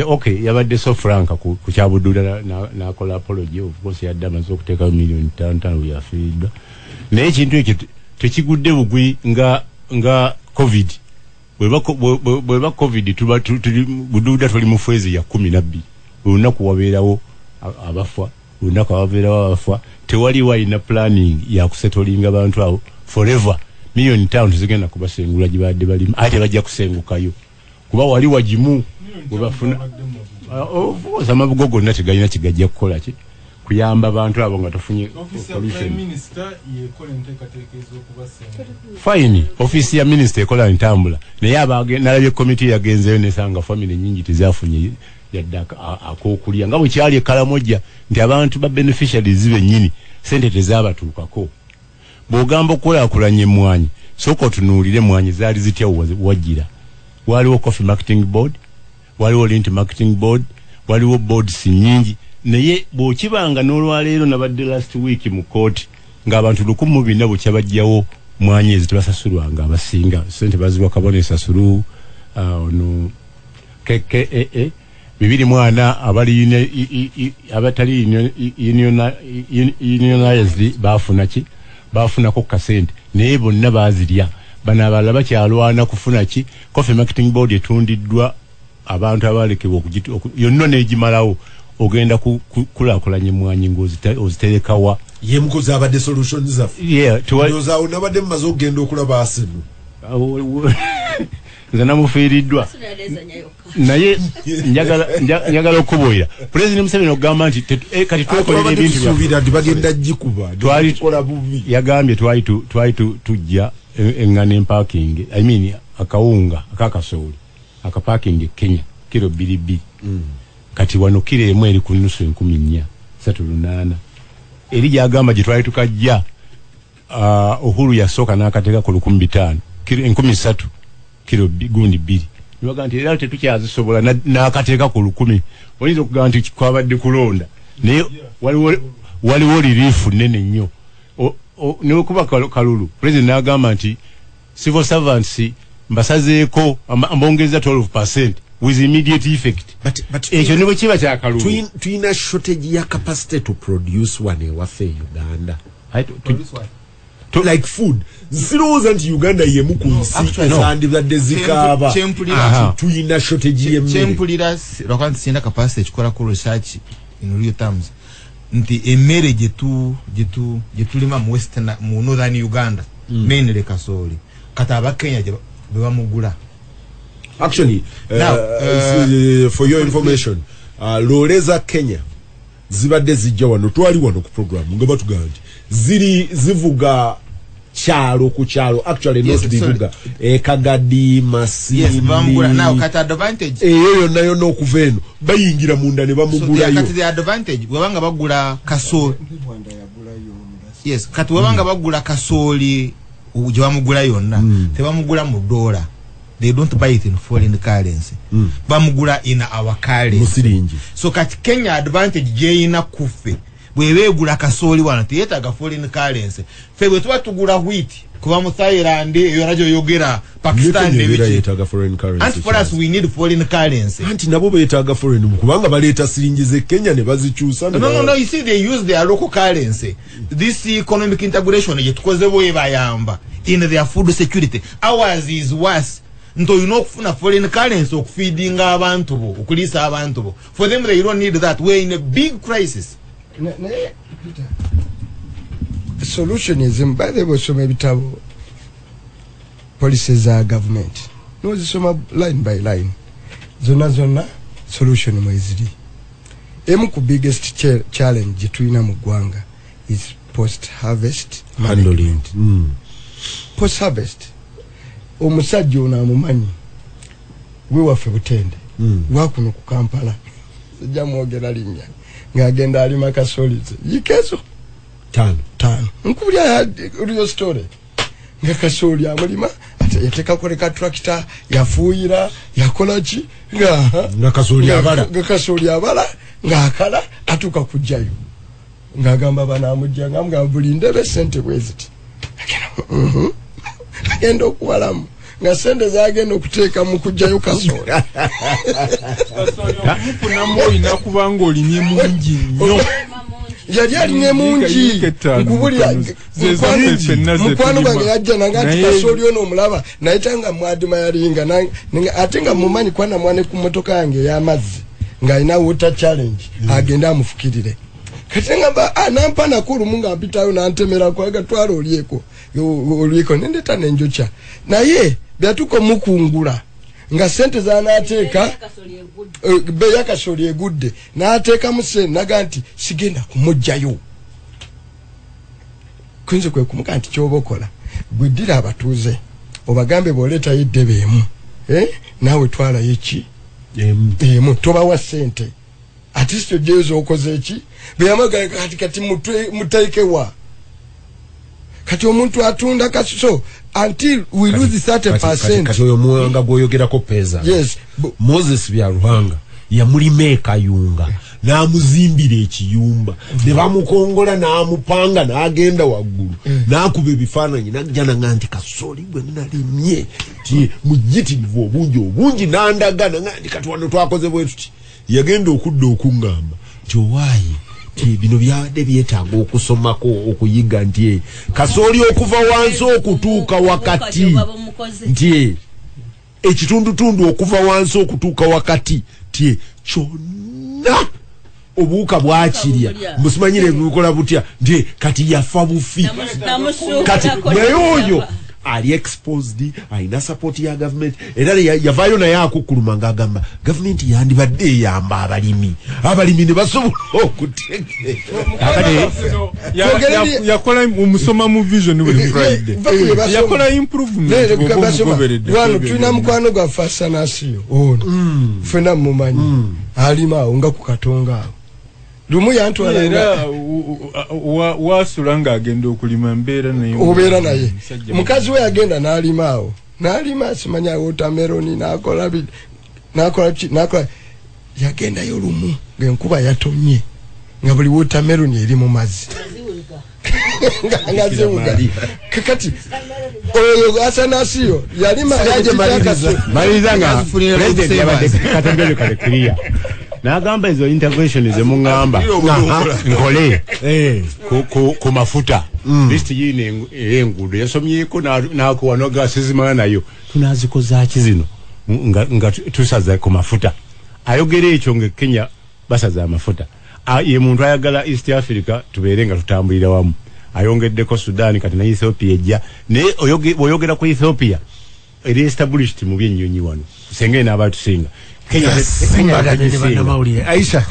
Speaker 3: okay yabadde so franka ku kyabuddula n'akola apology of course yadde amaze okuteekayo million 5 yafiiddwa naye ekintu ekyo tekigudde bugwi nga COVID bweba COVID bududa tuli mu fezi ya 12 olunaku wabeerawo abafa olunaku wabeerawo abafa tewali wayina planning ya kusettlinga abantu abo forever. Million towns zigenda kubasengula gibadde balimu ate bajja kusengukayo kuba wali wajimu bwebafuna amabugo gonna tegalina kigajja kukola ki kuyamba abantu abo nga tofunye fine. Office ya minister ekola ntambula naye nalabye committee yagenzeyo nesanga family nyingi tezafunye yadda akokulya nga bwe kyali ekalamoja nti abantu ba beneficiaries zibe nyini sente tezabatuukako. Bw'ogamba okulakulanya emmwanyi sooka otunuulire emmwanyi zaali zitya wajjira. Waliwo coffee marketing board, waliwo lint marketing board, waliwo boards nyingi naye bw'okibanga n'olwaleero nabadde last week mu kooti ng'abantu 1,400 bwekyabajjawo mwanyi ezitebasasulwanga abasinga sente baziwa kabona esasulu ono KKAA 240 abatali unionized bafuna ki bafunako kasente naye bonna bazirya bano abalala bakyalwana kufuna ki coffee marketing board etundiddwa abantu abalekebwa yonna n'egimalawo ogenda kulakulanya emmwanyi ng'oziterekawa
Speaker 1: yemukozi abadde solutions zaffe ndowooza nabadde mumaze okugenda okulaba Arsenal
Speaker 3: nze namufiiriddwa naye njagala okubuulira President Museveni okugamba nti kati twekolera ebintu
Speaker 1: bagenda gikuba bubi
Speaker 3: yagambye twali tujja engano empaking I mean akawunga akakasooli akapaking Kenya kilo 2 kati wano kilo emu eri ku nusu 438 eri gyagamba gye twali tukajja Uhuru yasooka n'akateeka ku 1500 kilo 13 kilo gundi 2 nibaga nti era tetukyazisobola n'akateeka ku 1000 oyinza okugamba nti kwabadde kulonda naye waliwo liriifu nnene nnyo nekuba kalulu President n'agamba nti civil servants mbasazeeko mbongeza 12% with immediate effect. Ekyo ne bwe kiba kya kalulu
Speaker 1: tuyina shortage ya capacity to produce one ewaffe Uganda. Like food zirowooza nti Uganda yemu ku nsi ezandibadde zikaaba tuyina shortage y'emmere.
Speaker 5: Kyempulira lwakwanti siyina capacity ekikola ku research in real terms nti emmere gyetulima mu western mu northern Uganda mainly kasooli kati abakenya gye bamugula.
Speaker 1: Actually, for your information, loleza Kenya zibadde zijja wano twali wano ku program nga batugamba nti zivuga kyalo ku kyalo actually not bivuga Kagadi Masini.
Speaker 5: Yes, bamugula now kati advantage
Speaker 1: eyo nayo n'okuva eno bayingira munda ne bamugulayo.
Speaker 5: Kati the advantage webanga bagula kasooli. Yes, kati webanga bagula kasooli gye bamugula yonna tebamugula mu dollar. They don't buy it in foreign currency. Bamugula in our currency.
Speaker 1: Musiringi.
Speaker 5: So kati Kenya advantage je ina kufe bwebegula kasooli wano teyetaaga foreign currency fe bwe tuba tugula wheat kuba mu Thailand eyo najo yogera Pakistan
Speaker 1: yetaaga foreign currency
Speaker 5: and for us we need foreign currency
Speaker 1: anti nabo beetaaga foreign kubanga baleeta siringi ze Kenya ne bazikyusa
Speaker 5: no you see they use their local currency this economic integration yetukoze bwe bayamba in their food security ours is worse nto you know kufuna foreign currency okufeedinga abantu bo okulisa abantu bo for them they don't need that we're in a big crisis.
Speaker 4: The solution is in by the way so maybe tabo policies are government no zisoma line by line zona solution mwezili emu ku biggest challenge tuina mu gwanga is post harvest
Speaker 1: handling
Speaker 4: post harvest omusajja ono amumanyi we waffe Butende wakuno ku Kampala sijja mwogera linnya ngagenda alima kasolize yikezo tano nkubulya uriyo story nga kasoli amulima ate yateka koleka tractor yafuuyira yakola ki nga kasoli abala nga akala atuka kujjayo ngagamba bana amujja ngamba bulinde sente bweziti agenda okuwalamu nga sente zagenda okuteeka mu kujjayo kasoli
Speaker 7: mufunamu olina kubanga olimye mungi nnyo
Speaker 4: yali aline mungi nkubulya mukwano gwange yajja nangati kasoli ono omulaba nayitanga mwadima yalinga ate nga mumanyi kwana mwane ku motoka yange ey'amazzi ng'alina water challenge agenda amufukirire kati ngamba nampa nakulu munga mpitayo nantemera kwaga twala olieko nendeta nenjocha naye byatuko mukungula nga sente zanateeka be yakasoli egudde nateeka muse naganti sigenda kumujjayo kunze kwe kumuka nti kyobokola gwidira abatuuze obagambe boleta yiddebe emu nawe twala yechi emu toba wa sente atisto jezo okoze eki beyamaga kati mutaikewa kati omuntu atunda kaso until we lose 30%.
Speaker 1: Kati oyo Muwanga gwoyogerako peza.
Speaker 4: Yes.
Speaker 1: Moses bya Ruhanga yamulimeka yunga namuzimbira ekiyumba ne bamukongola namupanga nagenda waggulu nakuba ebifaananyi najjana nganti kasoli gwe nalimye ti mujitirivu obungi nandagana nganti kati wano twakoze bwe tuti yagenda okudda okungamba ti owaayi ti bino byabadde byetaaga okusomako okuyiga nti kasoli okuva wansi okutuuka wakati nti ekitundutundu okuva wansi okutuuka wakati ti kyonna obuuka bwakirya musimanyire bukola butya nti kati yafa bufi kati naye oyo ali exposed aina support ya government era yavayo naye akukuluma ngagamba government yandibadde eyamba abalimi ne basobola okutegeera
Speaker 7: yakola omusoma mu vision buli Friday yakola improvement
Speaker 4: wano tulina mukwano gwa fasanasiyo ono fena mumanyi alima nga ku katonga lumu yantwala
Speaker 7: wasula nga agenda okulima mbeera naye
Speaker 4: obeera naye mukazi we yagenda n'alimaawo n'alima simanya watermelon nakola yagendayo lumu ng'enkuba yatonye nga buli watermelon eri mu mazzi nga ziwuga kati oyo asanasiyo yalima
Speaker 3: maliriza nga president yabadde katembere kale clear nagamba ezo intervention ze mungamba nkole ku mafuta list yine engudo yasomyeko nako wanoga sizimana nayo tunazikoza kizino nga tusaza ku mafuta ayogere ekyo nge Kenya basaza amafuta ye muntu ayagala East Africa tuberenga tutambulira wamu ayongeddeko Sudan kati na Ethiopia ejja ne oyogera ku Ethiopia eri established mu byennyonyi wano sengene abantu singa
Speaker 1: Gasimbagane Ne Bannamawulire Aisha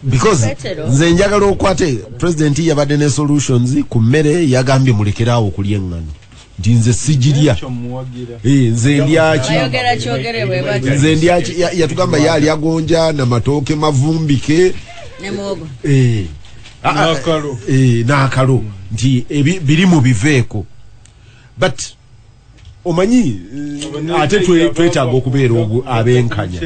Speaker 1: because nze njagala okwate president yabadde ne solutions ku mmere yagambye mulekerawo okulya engano nti nze sijirya nze ndyaki nze ndyaki yatugamba yali agonja na matooke mavumbike
Speaker 6: ne muwogo
Speaker 1: n'akalo nti biri mu biveeko but omanyi ate twetaaga okubeera abenkanya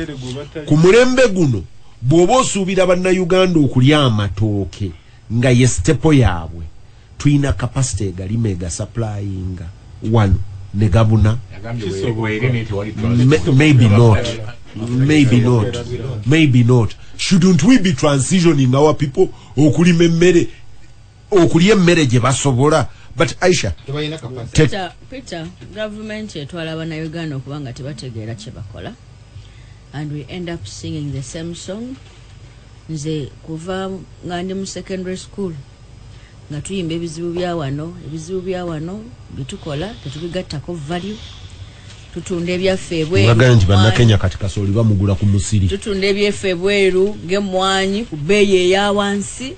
Speaker 1: ku mulembe guno bw'oba osuubira bannayuganda okulya amatooke nga ye stepo yaabwe tulina capacity egalima egasuplyinga wano ne gabuna maybe not shouldn't we be transitioning our people okulima emmere okulya emmere gye basobola but Aisha
Speaker 6: Peter government etwala bannayuganda okuba nga tebategeera kye bakola and we end up singing the same song. Nze kuva nga ndi mu secondary school nga tuyimba ebizibu bya wano bitukola tetubigattako value tutunda ebyaffe ebweru
Speaker 1: baganje bannakenya kati kasooli bamugula ku musiri
Speaker 6: tutunda ebyaffe ebweru ng'emmwanyi ku bbeeyi eya wansi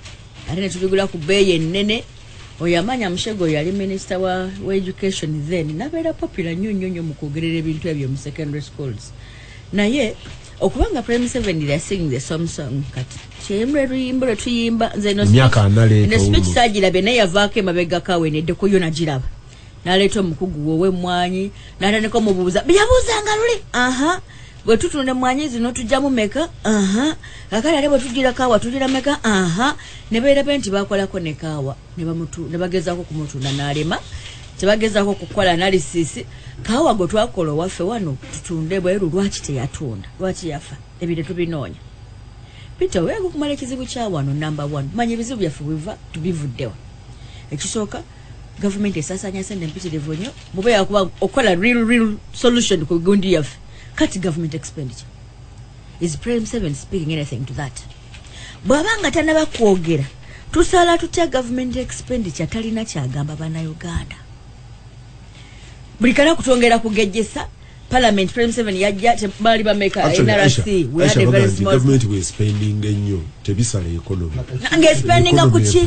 Speaker 6: ate ne tubigula ku bbeeyi ennene. Oyo amanya Mushego yali minister wa education then nabeera popular nnyo mu kwogerera ebintu ebyo mu secondary schools. Naye okubanga Prime 7 they are singing the song kati kyemre luyimbo tuyimba nze no ne speech sajirabe naye yavaako emabega kawenedde ko yona giraba naleeta omukugu wowe mwanyi natandika omubuuza byabuuzanga luli bwe tutunda mwanyi zino tujjamu meka kakale ate bwe tugira kaawa tugira meka ne beeraba nti bakolako ne kaawa ne bagezaako kumutunda n'alema tebagezaako kukola analysis kaawa gwe twakola waffe wano tutunde bweru lwaki teyatunda lwaki yafa ebire tubinoonya Peter weego kumala ekizibu kya wano number 1 manya ebizibu byaffe tubivuddewa ekisooka government esasanya sente mpitirivu nnyo bwe yakuba okola real solution ku gundi yaffe cut government expenditure. Is Prime 7 speaking anything to that? Bwabanga tanaba kwogera tusala tutya government expenditure talina kyagamba bannayuganda. Buli kana kutongera kugejjesa Parliament Prime 7 yajja bali bameka NRC we had a very small
Speaker 1: government we spending ennyo tebisala economy
Speaker 6: nge spending kuchi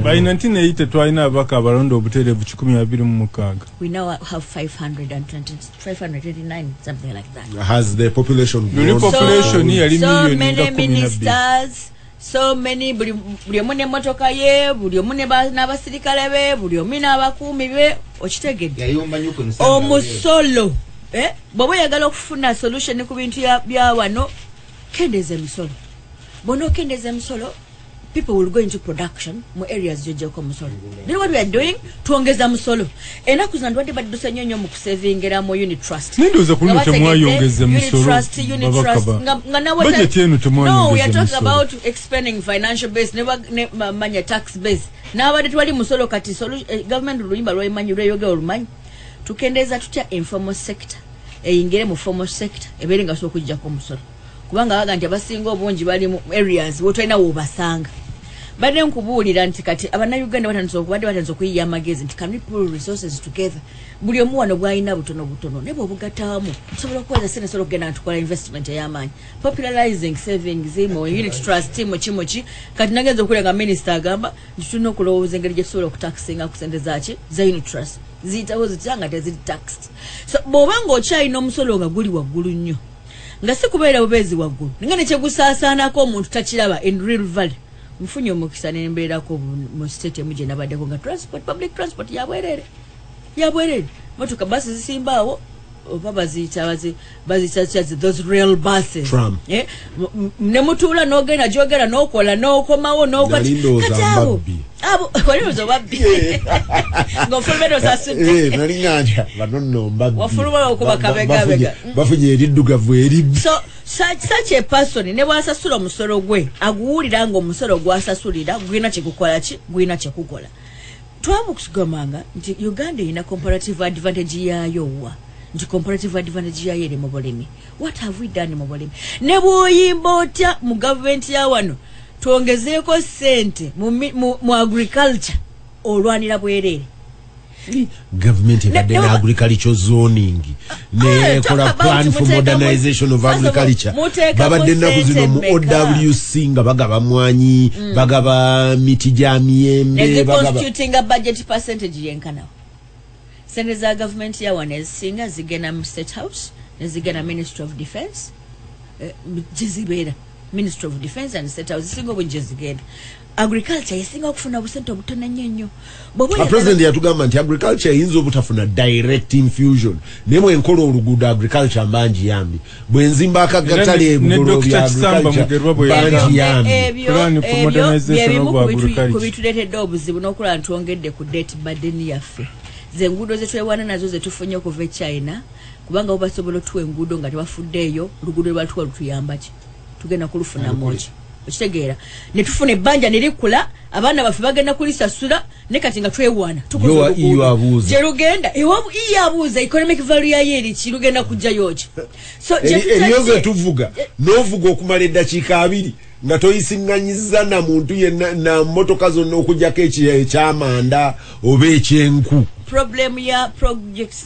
Speaker 7: by 1980 twalina abaka abalonda obutereevu 126.
Speaker 6: We now have 529 something like that.
Speaker 1: Has the population grown?
Speaker 7: Population yali
Speaker 6: so many ministers, so many buli omu n'emmotoka ye buli omu n'abasirikale be buli omu n'abakuumi be okitegedde omusolo bw'oba oyagala okufuna solution ku bintu bya wano kendeeza emisolo bw'ona okendeeza emisolo people will go into production mu areas jojjako musolo. You know what we are doing? Tuongeza musolo. Enaku zino ndwadde baddusa nnyo mu kusavingera mu unit trust.
Speaker 7: Nindoza kulimo temwayongeza musolo. Budget yenu temwayongeza.
Speaker 6: No, we are talking about expanding financial base ne manya tax base. N'abadde twali musolo kati government luyimba lw'emanyi lw'eyogera olumanyi. Tukendeeza tutya informal sector eyingire mu formal sector ebeere nga okujjako musolo. Kubanga baga nti abasinga obungi bali mu areas wotulina wobasanga. Badde nkubuulira nti kati abannayuganda batandise okuyiya amagezi nti can we pull resources together. Buli omu wano bw'alina butono ne bw'obugatamu tusobola okuweza sente sobola okugenda natukola investment ey'amaanyi. Popularizing savings mu unit trust mu kimoki kati nagenza okuwulira nga minisita agamba nti tulina okulowooza engeri gye tusobola okutaxinga ku sente zaaki za unit trust ziyitawo zitya nga teziri taxed. So bw'obanga okyalina omusolo nga guli waggulu nnyo nga si kubeera bubeezi waggulu nga ne kyegusaasaanako omuntu takiraba in real value nfunye omukisa nembeerako mu state emu gye nabaddeko nga public transport yabwerere motoka basi zisimbaawo oba baziyita those real buses ne mutuula n'ogenda gyogera n'okola n'okomawo n'okatabo walinoza babbi ng'ofulumira osasudde wafuluma okuba kabegabega
Speaker 1: bafunye eriddugavu eribi.
Speaker 6: Such a person ne bwasasula omusolo gwe aguwulira nga omusolo gwasasulira gwina gwina kyekukola. Twabukugamanga nti Uganda erina comparative advantage yaayo wa nti comparative advantage yayo eri mu bulimi. What have we done mu bulimi? Ne bw'oyimba otya mu government ya wano tuongezeeko sente mu agriculture olwanira bwerere.
Speaker 1: Government ebadde na agriculture zoning nekola plan for modernization of agriculture. Babadde ennaku zino mu OWC nga bagaba mwanyi bagaba miti gya miyembe
Speaker 6: constituting a budget percentage yenkanawo. Sente za government ya wano ezisinga zigenda mu State House nezigenda Ministry of Defense jizibeera Ministry of Defense and State House singo bujezigenda agriculture yesinga okufuna busente obutono nnyo
Speaker 1: a president yatugamba nti agriculture yinza obutafuna direct infusion nemwe enkola oluguudo agriculture manji yambi bwenzimba akagatale ebugolo bya agriculture banji yambi
Speaker 7: plan for modernization of agriculture
Speaker 6: kubituletedde obuzibu n'okulaba ntwongedde ku debt burden yaffe ze enguudo zetwewana nazo zetufunye okuva China kubanga obasobola tuwe enguudo nga tebafuddeeyo oluguudo lwatuwa lutuyamba ki tugenda kulufuna moki okitegeera ne tufuna ebbanja ne likula abaana baffe bagenda kulisasula ne kati nga twewaana tukoze lugenda ewabu iyabuuza economic value yayo eri ki lugenda kujjayo ki so
Speaker 1: eriyoze tuvuga n'ovuga okumala eddakiika 2 nga toyisiŋŋanyiza na muntu yenna na motoka zonna okujjako ekyamanda oba ekyenku
Speaker 6: problem ya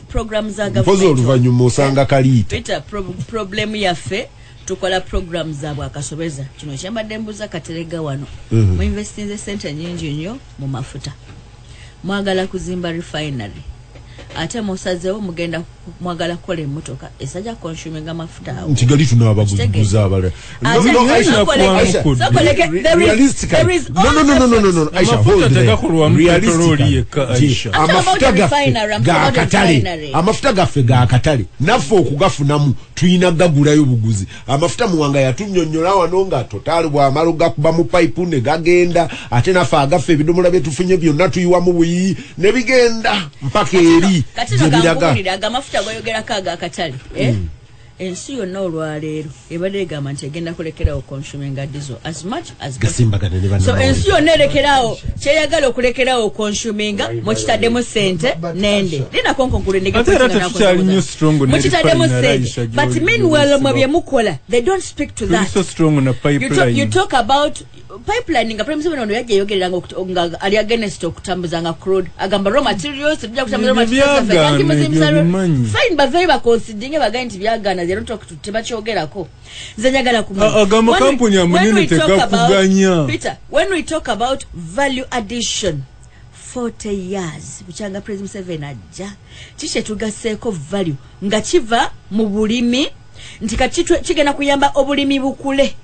Speaker 6: programs za government
Speaker 1: mpozi oluvannyuma osanga kaliita
Speaker 6: Peter problem yaffe tukola programs za bwakasobeza kino kyambadde mbuza Katerega wano mu investing center nyingi nnyo mu mafuta mwagala kuzimba refinery ate musazewo mugenda mwagala kola emmotoka esajja consuming amafuta awo
Speaker 1: ntigali tunabaguza abale no Aisha hold Aisha amafuta gaffe ga katale naffe okugafunamu tuyina gagulayo buguzi amafuta Muwanga yatunnyonnyola wano nga total bwamala gakuba mu pipe ne gagenda ate naffe agaffe ebidomola byetufunye byonna tuyiwamu buyi ne bigenda mpaka eri
Speaker 6: amafuta goyogera kaga katali ensi yonna olwaleero ebadde egamba nti egenda kulekerawo consuming diesel as much as
Speaker 1: Gasimbagane Ne Bannamawulire
Speaker 6: so ensi yonna erekerawo kyeyagala okulekerawo consuming mukitaddemu sente nende mukitaddemu sente but meanwhile mwe bye mukola they don't speak to that you talk about pipeline nga prime seven ono yajja yogerera nga ali against okutambuza nga crude agamba raw materials tujja kutambuza raw materials fine but very considering bagandi byagana zero talk to tebachyogerako nze njagala kumanya
Speaker 7: agamba company amunene tekakuganya
Speaker 6: Peter when we talk about value addition 40 years buchanga president seven ajja kishe tugaseko value nga kiva mu bulimi ntikachitwe kigena kuyamba obulimi bukule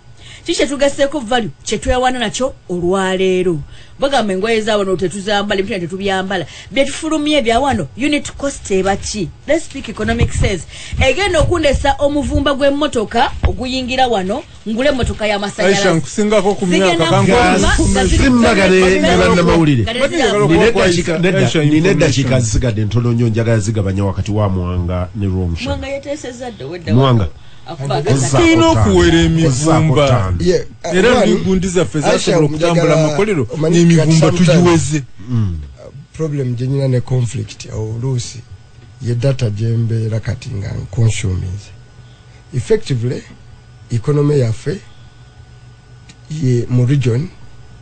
Speaker 6: kishe tugaseko value kyetwewana nakyo olwaleero bagamba engoye zaawo no tetuzambala ebintu tetubyambala byetufulumye bya wano unit cost ebaki let's speak economic sense egenda okundesa omuvumba gw'emmotoka oguyingira wano ngule emmotoka y'amasanyalaze
Speaker 7: Aisha nkusingako ku myaka
Speaker 1: Gasimbagane Ne Bannamawulire nine dakika zisigadde ntono nnyo njagala zigabanya wakati wa Muwanga ne Romsha
Speaker 6: Muwanga yeteesezza dde wedda
Speaker 1: Muwanga
Speaker 7: tulina okuwera emivumba era ebigundiza ffe zasobola okutambula amakolero n'emivumba tugiweze
Speaker 4: problem gyenyina ne conflict oluusi ye data gyembeera kati nga consumers effectively economy yaffe ye mu region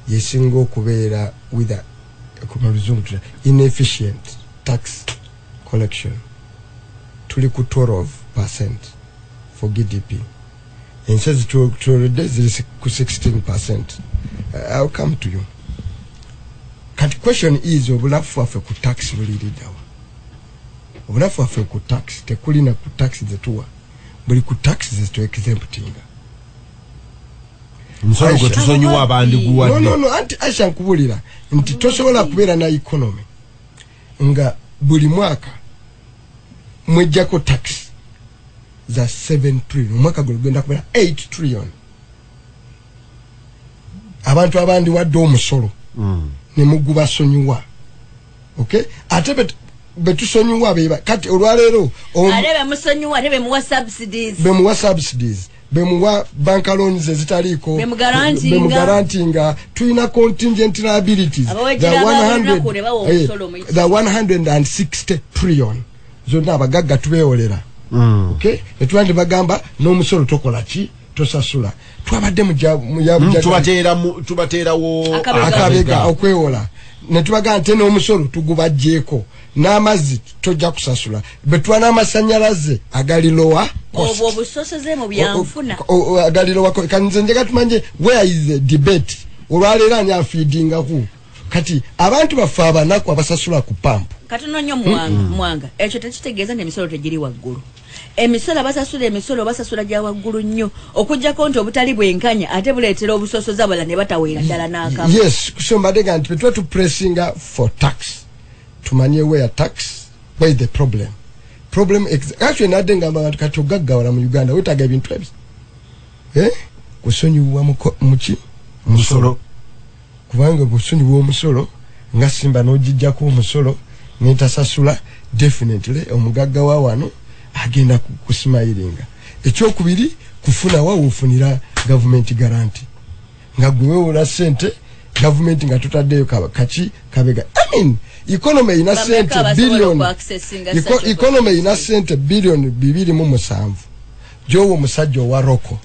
Speaker 4: yesinga okubeera with a inefficient tax collection tuli ku 12% for GDP. And says to reduce 16%. I'll come to you. The question is, obulafu afe ku tax really dawa. Obulafu afe ku tax te kulina ku tax zetuwa. Buli ku tax zetu exempting.
Speaker 1: Musolo gwetusonyiwa abandi guwadde.
Speaker 4: No, anti Aisha nkubulira nti tosobola kubeera na economy nga buli mwaka mwejjako tax za 7 trillion mwaka gugenda kubera 8 trillion abantu abandi wadde omusolo ne muguba sonyiwa okay ate betusonyiwa beba kati olwaleero
Speaker 6: alebe musonyiwa alebe muwa subsidies bemuwa bank loans ezitaliko bemugarantinga tuina contingent liabilities the 160 trillion zonna abagagga tubeewolera okay etwandi bagamba n'omusolo tokola ki tosasula twabadde tubateerawo akabega okwewola ne tubagamba nti n'omusolo tugubajjeeko n'amazzi tojja kusasula betwana amasanyalaze agali lowa obwo obusoseze mu byanfuna
Speaker 4: agali lowa kanze njega tumanje where is the debate olwaleero ani afeedingaku kati abantu baffe abanaku abasasula ku pampu
Speaker 6: katono nnyo Muwanga ekyo tekitegeeza nti emisolo tegiri waggulu emisolo basasula gya waggulu nnyo okujjako nti obutali bwenkanya ate buleetera obusosoza bala ne bataweera ddala n'akamu.
Speaker 4: Yes, so mbadega nti petwa tu pressinga for tax tumanye where tax, where is the problem actually nadenga abantu kati ogaggawala mu Uganda wetaaga ebintu ebyo kusonyiwa muki musolo kubanga kusonyiwa omusolo nga Simba n'ogijjako omusolo n'etasasula definitely omugagga wa wano agenda kusimayiringa. Ekyokubiri kufuna wa ufunira government guarantee nga gwe wula sente government nga tutaddeyo kachi kabega. I mean economy ina sente billion economy ina sente billion 2.7 jowo musajja wa Roko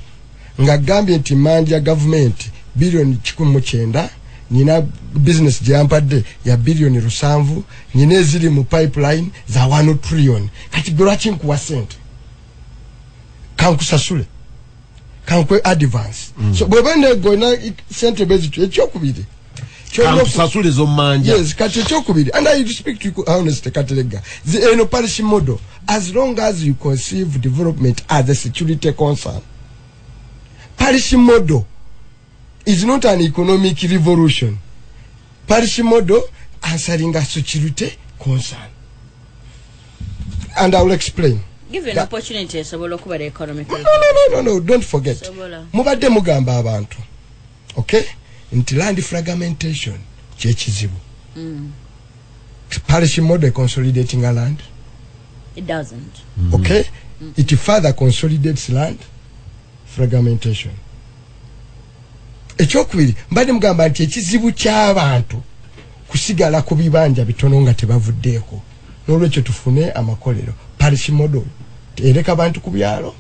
Speaker 4: nga gambye nti manja government billion 19 nina business jampadde ya billion 7 nine ziri mu pipeline za 1 trillion kati golachi nkuwa sente kankusasule kankwe advance so bwebende goina sente bezitu ekyokubiri
Speaker 1: kankusasule zo manja.
Speaker 4: Yes, kati ekyokubiri and I speak to you honestly Katerega the policy model as long as you conceive development as a security concern, policy model is not an economic revolution. Policy model answering a security concern. And I will explain.
Speaker 6: Give you an opportunity to look at the economic.
Speaker 4: No, don't forget. Mubadde mugamba abantu. Okay? Into land fragmentation. Chechizibu. Policy model consolidating a land.
Speaker 6: It doesn't.
Speaker 4: Okay? It further consolidates land fragmentation. Ekyokubiri mbadde mugamba nti ekizibu ky'abantu kusigala ku bibanja bitono nga tebavuddeeko n'olwekyo tufune amakolero policy model ereka abantu ku byalo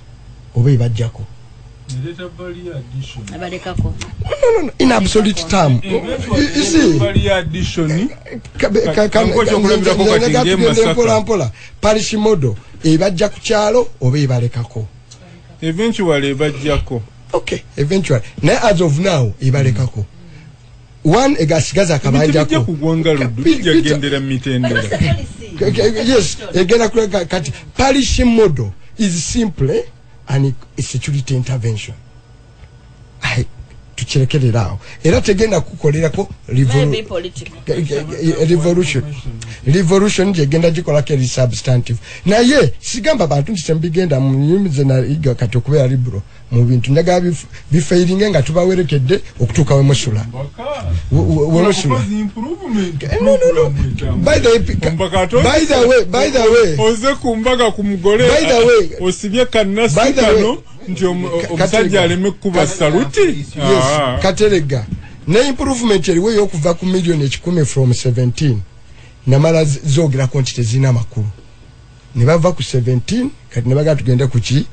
Speaker 4: oba ebajjako
Speaker 6: abalekako
Speaker 4: no in absolute term mpola policy model ebajja ku kyalo oba ebalekako
Speaker 7: eventually ebajjako.
Speaker 4: Okay, eventually. Now as of now, ibalekako. One egasigaza kabanja ko. Yes, egena kati policy model is simply a security intervention. Tukirekererawo. Era tegenda kukolerako revolution jegenda jikolako substantive. Na ye sigamba bantu ntembigenda munyumize na iga kati okubera libro mu bintu ndaga bifairinge nga tubawerekedde okutuuka we musula. No. By the way
Speaker 7: oze kumbaga kumugole osibye kanasi kano nti omusajja aleme kuba saluti.
Speaker 4: Yes, Katerega. Na improvement eriwe yokuva ku million 10 from 17 namala zogera kontite zina makuru. Ne bava ku 17 kati ne baga tugende ku 10.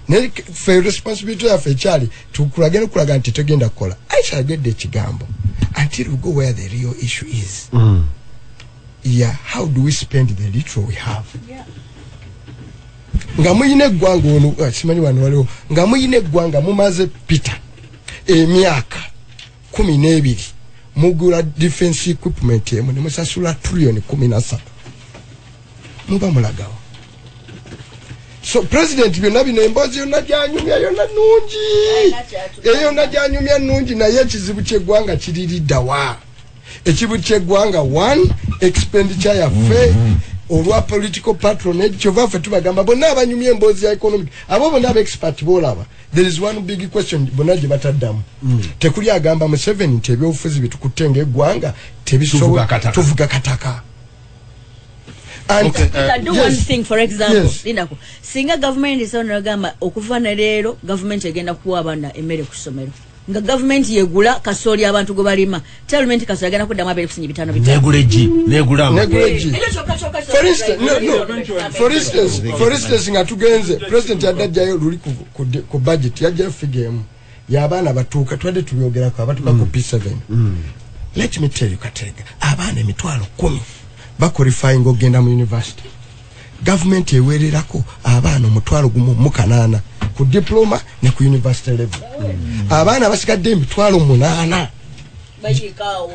Speaker 4: Ne for responsibility ya fechali tukulagene kulaga nti tugenda kola. I shall get the chigambo until we go where the real issue is. Yeah, how do we spend the little we have? Yeah. Nga muyine gwanga ono simanyi wano waliwo nga muyine gwanga mumaze pita emyaka 12 mugula defense equipment emu ne musasula trilion 13 muba mulagawo. So president byonna bino emboozi yonna gyanyumya yonna nungi yonna gyanyumya nungi naye ekizibu ky'eggwanga kiririddawa. Ekizibu ky'eggwanga one expenditure yaffe olwa political patronage kyova ffe tubagamba bonna abanyumya emboozi ya economic abo bonna aba expert bolaba. There is one big question bonna gye bataddamu. Tekuli agamba Museveni nti ebyobufuzi bitukutte ng'eggwanga tebisobola tuvuga kataka. And
Speaker 6: okay, do one thing for example Lindako singa government is on gamba okuva na leero government egenda kuwa abana emmere ku ssomero nga government yegula kasooli abantu go balima tellment kasooli agenda kuddamu abere kusinyi bitano
Speaker 1: negula
Speaker 4: for instance nga tugenze president yadajjayo luli ku budget yajja figure emu y'abaana batuuka twadde tubyogerako abatuuka ku P7. Let me tell you Katerega abaana emitwalo 10 baqualifying ogenda mu university. Government ewererako abaana omutwalo gumu mu 8 ku diploma ne ku university level. Abaana basigadde emitwalo 8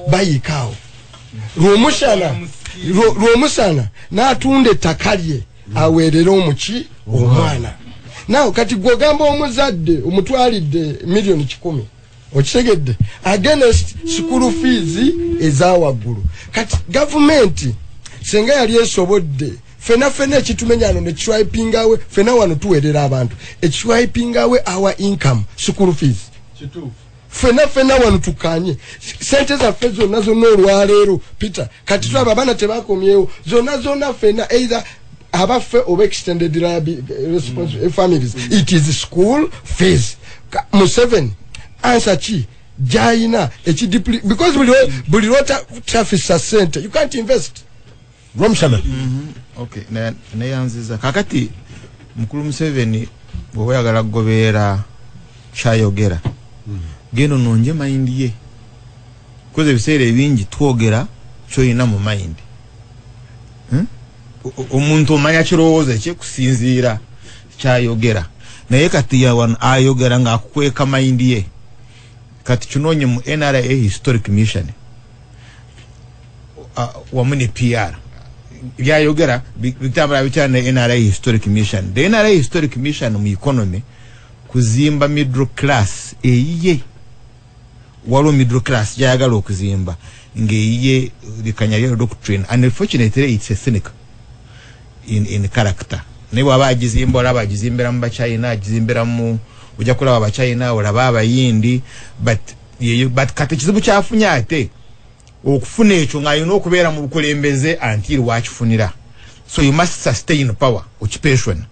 Speaker 4: bayikaawo. Lw'omusana n'atunda ettaka lye aweerera omuki omwana. Now kati gwogamba omuzadde omutwalidde million 10 okitegedde against school fees ezawaggulu. Kati government senga yali esobodde fena ekitumenyano ne swipingawe fena wano tuweerera abantu swipingawe our income school fees fena wano tukanye sente zaffe zonna olwaleero Peter kati twaba abaana tebakomyewo zonna fena either abaffe oba extended responsible families it is school fees. Museveni answer chi jaina because buli rota traffic center you can't invest.
Speaker 1: Romshana.
Speaker 5: Okay, na yanziza kakati mukulu Museveni bw'oyagala gobeera kyayogera gendo nonje mind ye koze biseera ebingi twogera kyoyina mu mind omuntu omanya kirowoozo kye kusinziira kyayogera naye kati yawan ayogera ng'akukweka mind ye kati kinonye mu NRA historic mission wamu ne PR byayogera bitambula bikyana NRA historic mission. The NRA historic mission mu economy kuzimba middle class eyiye walo middle class jayagala okuzimba ngeiye likanyalira doctrine and unfortunately it's a cynic in character. Nebo abagizimba olaba agizimbira mu China agizimbira mu ujja kulaba ba China olaba abayindi but kati kizibu kyafunya ate okufuna ekyo ngayina okubeera mu bukulembeze until wakifunira. So you must sustain power occupation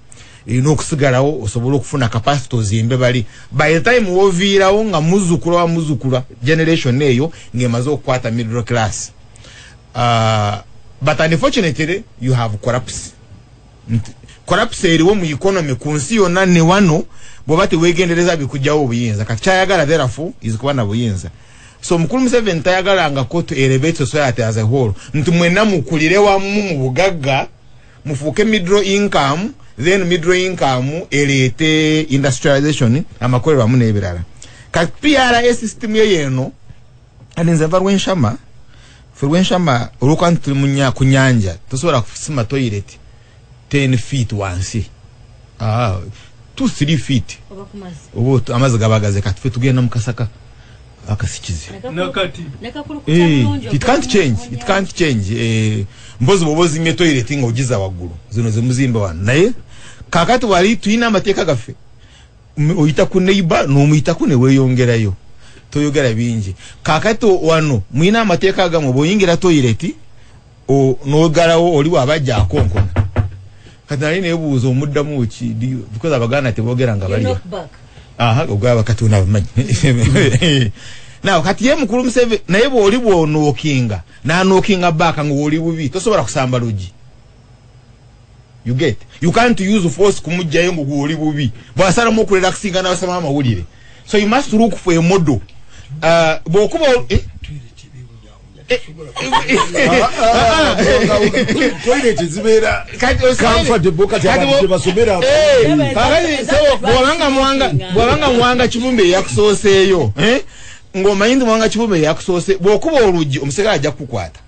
Speaker 5: ino okusigalawo osobola okufuna capacity ozimbe bali by the time woviirawo nga muzukula generation eyo ngemaze okukwata middle class. But unfortunately you have collapse eriwo mu economy ku nsi yonna ne wano bw'oba teweegendereza bikujjawo obuyinza kati kyayagala therefore is kuba na buyinza. So mukulu Museveni tayagalanga ko to elevate society as a whole nti mwenna mukulire wamu mu bugagga mufuuke middle income then middle income eleete industrialization amakolero wamu n'ebirala. Kati PRA system yeno alinza varwenshama olwokantu munya ku nyanja tosobola kusima toilet 10 feet wansi 2-3 feet obo amazi gabagaze kati fe tugenda mu kasaka akasikize it can't change mbozi bobozi me toilet ngo ugiza wagulu zino zemuzimba wana naye kakati wali tuina amateeka gafe oyita ku neighbor no muyita ku ne weyongerayo toyogera bingi kakati wano muina amateeka gamwe boyingira toilet o no garawo oli wabajja akonkona kati nali nebuuza omuddamu ki because abagana tebogera nga bali ogaba kati unabamanyi now kati ye mukulu Museveni naye bw'oli bw'onookinga n'anookinga baaka ng'oli bubi tosobola kusamba lugi. You get you can't use force kumujjayo ng'oli bubi bw'asalamu okurelaxinga n'abasoma amawulire. So you must look for a model bw'okuba
Speaker 1: toilet zibeera comfortable kati abantu basomera bw'abanga Muwanga Kivumbi yakusooseeyo ng'omanyi Muwanga Kivumbi yakusoose bw'okuba oluggi omuseka ajja kukukwata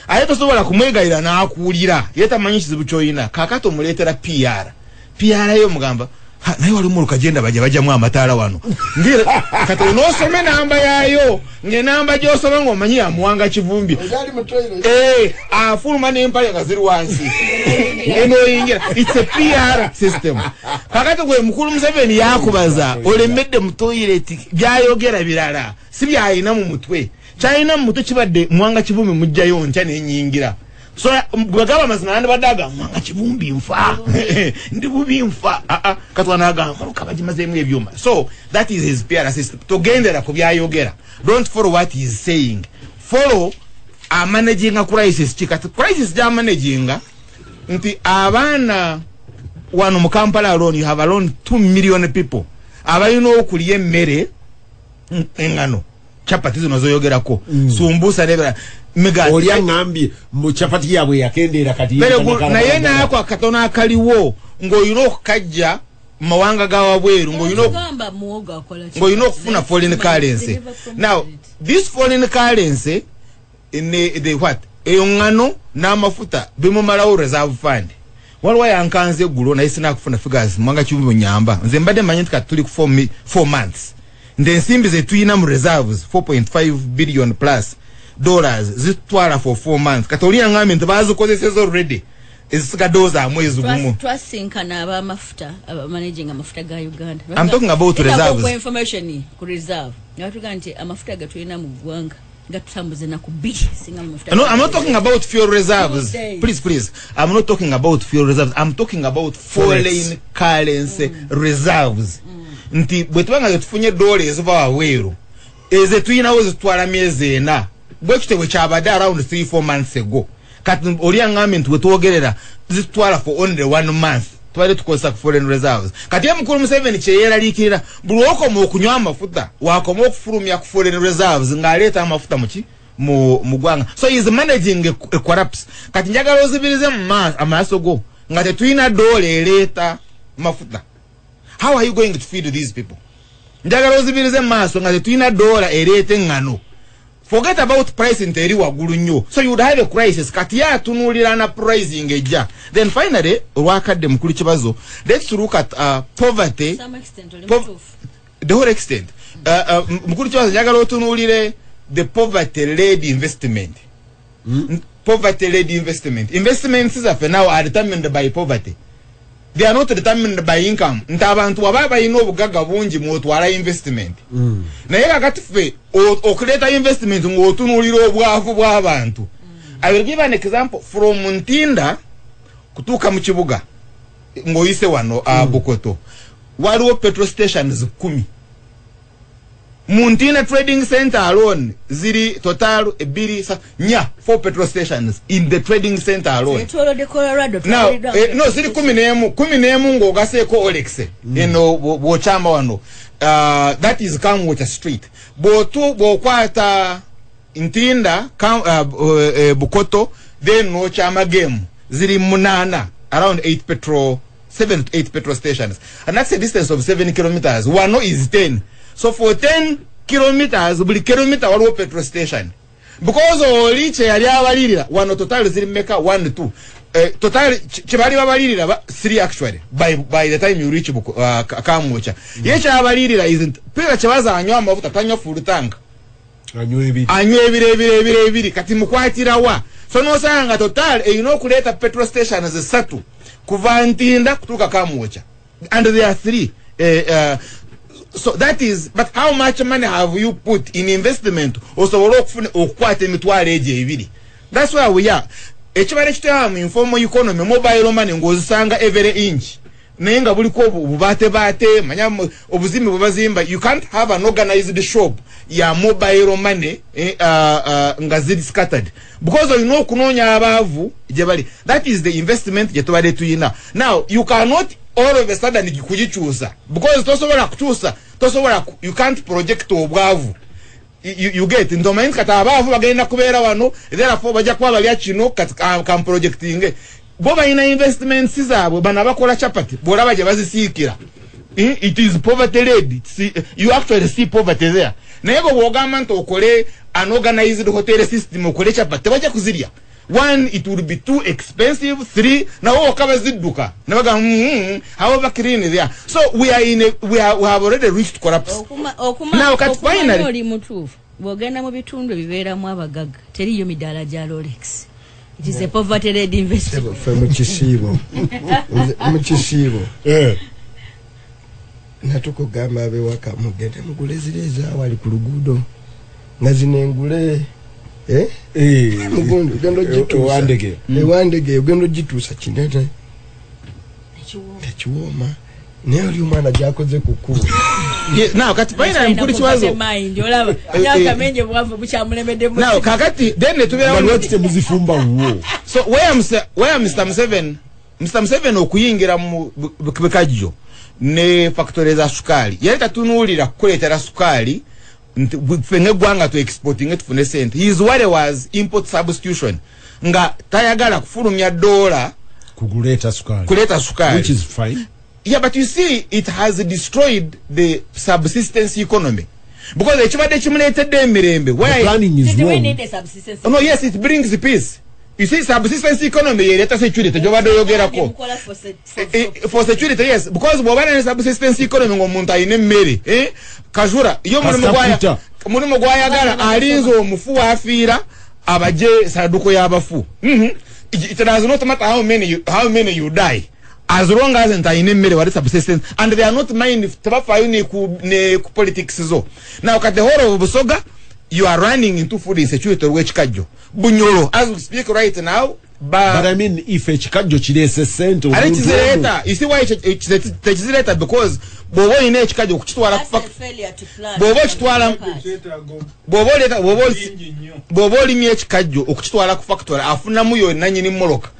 Speaker 1: ate tosobola kumwegayira n'akuwulira ye tamanyi kizibu ky'olina kaakati omuleetera PR yo mugamba naye wali muluka genda bajjamu amataala wano ngira kati onoosome namba yaayo ng'enamba gy'osoma ng'omanyi ya Muwanga Kivumbi afuluma n'empale nga ziri wansi ng'enooyingira it's a PR system. Kakati gwe mukulu Museveni yakubaza olemedde mu toilet byayogera birala si byayina mu mutwe kyayina mu mutwe kibadde Muwanga Kivumbi mujjayo ntya n'enyingira. So bwagaba mazina ande badaga Muwanga Kivumbi nfa ndi bubi nfa katwana agamba kabajimazeemu ebyuma. So that is his PR system togendera ku byayogera. Don't follow what he is saying, follow a managing a crisis. Crisis ja managing nti abaana wano mu Kampala alone you have around 2 million people abayina okuliye emmere engano chapati zino zoyogerako sumbusa nebera mega
Speaker 2: olya ngambi mu chapati yabwe yakendera kati
Speaker 5: naye nako akatona akaliwo ng'oyina okukajja mawanga gawa bweru ng'oyina okufuna foreign currency. Now this foreign currency in the what eyo ngano n'amafuta bimumalawo reserve fund waliwo yankanze eggulo naye sinakufuna figures Muwanga Kivumbi nyamba nze mbadde manyi nti kati tuli ku 4 months nde ensimbi ze tuyina mu reserves 4.5 billion plus dollars zitwala for 4 months kati oli yangambe nti bazikozeseza already ezisigaddewo za mwezi gumu.
Speaker 6: Twasinkana ab'amafuta managing amafuta ga Uganda.
Speaker 5: I'm talking about reserves.
Speaker 6: Information ku reserve natuga nti amafuta gatulina mu ggwanga gatutambuze na ku B singa mafuta.
Speaker 5: No, I'm not talking about fuel reserves. Please. I'm not talking about fuel reserves. I'm talking about foreign currency reserves. Nti bwetubanga tufunye dollars eziva waweero eze tuyinawo zitwala myezi ena bwe kitewe kyabadde around 3-4 months ago kati oli yangambe nti wetwogerera zitwala for only 1 month twali tukozesa ku foreign reserves kati mukulu Museveni kyeyeraliikirira buli okoma okunywa amafuta wakoma okufulumya ku foreign reserves ng'aleeta amafuta mu ggwanga so he is managing a corrupts kati njagala ozibirize amaaso go nga tetuyina dola ereeta mafuta. How are you going to feed these people? Njagala ozibirize maaso nga tetuyina dola ereete ngano. Forget about pricing teri wagulu nnyo. So you would have a crisis. Kati ya tunulira na pricing eja. Then finally, wakadde mukulu kibazo, let's look at poverty.
Speaker 6: Some extent,
Speaker 5: the whole extent. Mukulu kibazo njagala otunulire the poverty-led investment. Poverty-led investment. Investments are now are determined by poverty. They are not determined by income. Ntabantu wababa ino obugaga bungi mwotwala investment. Naye kakati ffe okuleta investment ng'otunulira obwavu bw'abantu. I will give an example from Ntinda kutuuka mu kibuga ng'oyise wano Bukoto. Waliwo petrol stations 10. Muntina Trading Center alone ziri total 4 petrol stations in the trading center alone. Now, no, ziri 11 ng'ogaseeko Olex eno bw'okyamba wano. That is Kamwater Street. Bw'okwata Ntinda Bukoto then n'okyama game ziri 8 around 7 to 8 petrol stations, and that's a distance of 7 kilometers. One is 10. So for 10 kilometers, buli kilometer waliwo petrol station. Because oliche yali abalirira wano total ziri meka 1 2. Total chibali babalirira 3 actually by the time you reach Kamwacha. Yecha abalirira isn't pera chabaza anywa amavuta tanywa full tank. Anywe ebiri kati mukwatira wa. So no sanga total kuleta petrol stations 3 kuva Ntinda kutuka Kamwacha. And there are 3. So that is, but how much money have you put in investment? Also, that's where we are. Informal economy, mobile money goes sanga every inch. Nenga buliko bubate manyam obuzimi bubazimba. You can't have an organized shop ya mobile money ngazidi scattered because you know kunonya abavu jebali. That is the investment jetwade tuyina. Now you cannot all of a sudden kujichusa because tosobola kuchusa you can't project obwavu. You get ndo mind kata abavu bagenda kubeera wano therefore baja kwa bali akino kan projecting boba ina investments zaabwe bana bakola chapati bola baje bazisiikira. It is poverty led. You actually see poverty there. Naye go government okole an organized hotel system okole chapati baja kuzirya. 1, it would be too expensive. 3, now okabazidduka nabaga however clean there. So we have already reached corruption. Now kat finally
Speaker 6: bogenda mu bitundu bibeeramu abagaga teriyo midaala gya Rolex. It is a poverty led investment.
Speaker 4: Mukisiibo natukugamba abewaka mugende mugule zireza wali ku luguudo nga zinengule mugundu gendo jitu wandege gendo jitusa kinene ekiwoma naye oli omwana gyakoze kuku.
Speaker 5: Now kati finally mukulu kibazo
Speaker 6: mind olaba yakamenye bwavu buchamulemedde mu.
Speaker 5: Now kakati then tubeera
Speaker 1: wati muzifumba wo.
Speaker 5: So where Mr. Museveni okuyingira mu bikajjo ne factories za sukali yaleta tunulira kuletera sukali fenge gwanga to exporting tufune sente. His worry was import substitution nga tayagala kufulumya dola
Speaker 1: kuleta sukali, which is fine.
Speaker 5: Yeah, but you see, it has destroyed the subsistence economy. Because the planning
Speaker 1: is
Speaker 6: wrong.
Speaker 1: wrong.
Speaker 6: We need a subsistence.
Speaker 5: Oh, no, yes, it brings peace. You see, subsistence economy, let us security, for security, yes, because Bobana is subsistence economy on Montaine Mary, Kazura, Muno Guayagara, Arinzo, Mufua Fira, Abaje, Saduko Yabafu. It does not matter how many you die. As long as in Mary, what is subsistence, and they are not mind if Tabafa politics. Now, at the whole of Busoga, you are running into food insecurity which kajo bunyoro as we speak right now but
Speaker 1: I mean if a chikajo chidese sent
Speaker 5: and it is later you see why it is later because bobo ine chikajo kuchitwala
Speaker 6: failure to plan
Speaker 5: bobo chitwala bobo limye chikajo okuchitwala ku factory afuna muyo nanyini moloka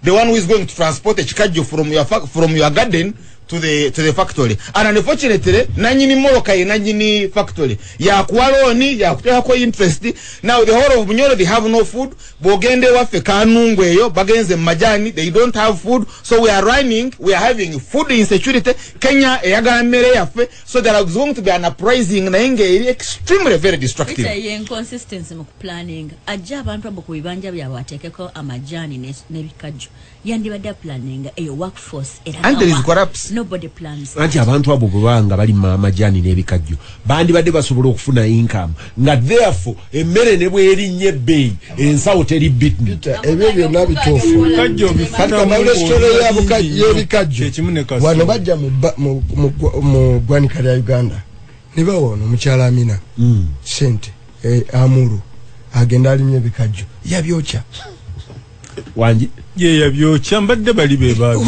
Speaker 5: the one who is going to transport a chikajo from your garden to the factory, and unfortunately nanyini moloka nanyini factory ya kualoni ya kuteha kwa interest. Now the whole of Bunyoro, they have no food. Bogende wafe kanungweyo bagenze majani, they don't have food, so we are having food insecurity. Kenya yaga mere yafe, so there is going to be an uprising na inge extremely very destructive.
Speaker 6: It's a inconsistency mu planning. Ajja abantu abokubibanja byabatekeko amajani nebikaju yandi bada planning a workforce
Speaker 5: and there is corrupts.
Speaker 6: Nobody plans.
Speaker 1: Anti abantu abo kubanga bali amajani nebikajjo bandi badde basobola okufuna income nga therefore emmere ne bwerinnye ebbeeyi ensawo teri bitni
Speaker 4: ebyo byonna bituufu kati malesitolo y'ebikajjo wano bajja mu ggwanika lya Uganda ne bawoona omukyala Amina sente Amuru agenda alimye ebikajjo yabyokya
Speaker 1: wangi
Speaker 7: yabyokya mbadde bali be baabi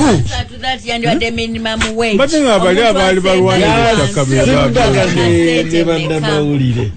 Speaker 7: mbadde nga bali abaali balwanira ettaka be baabi
Speaker 1: ne bannamawulire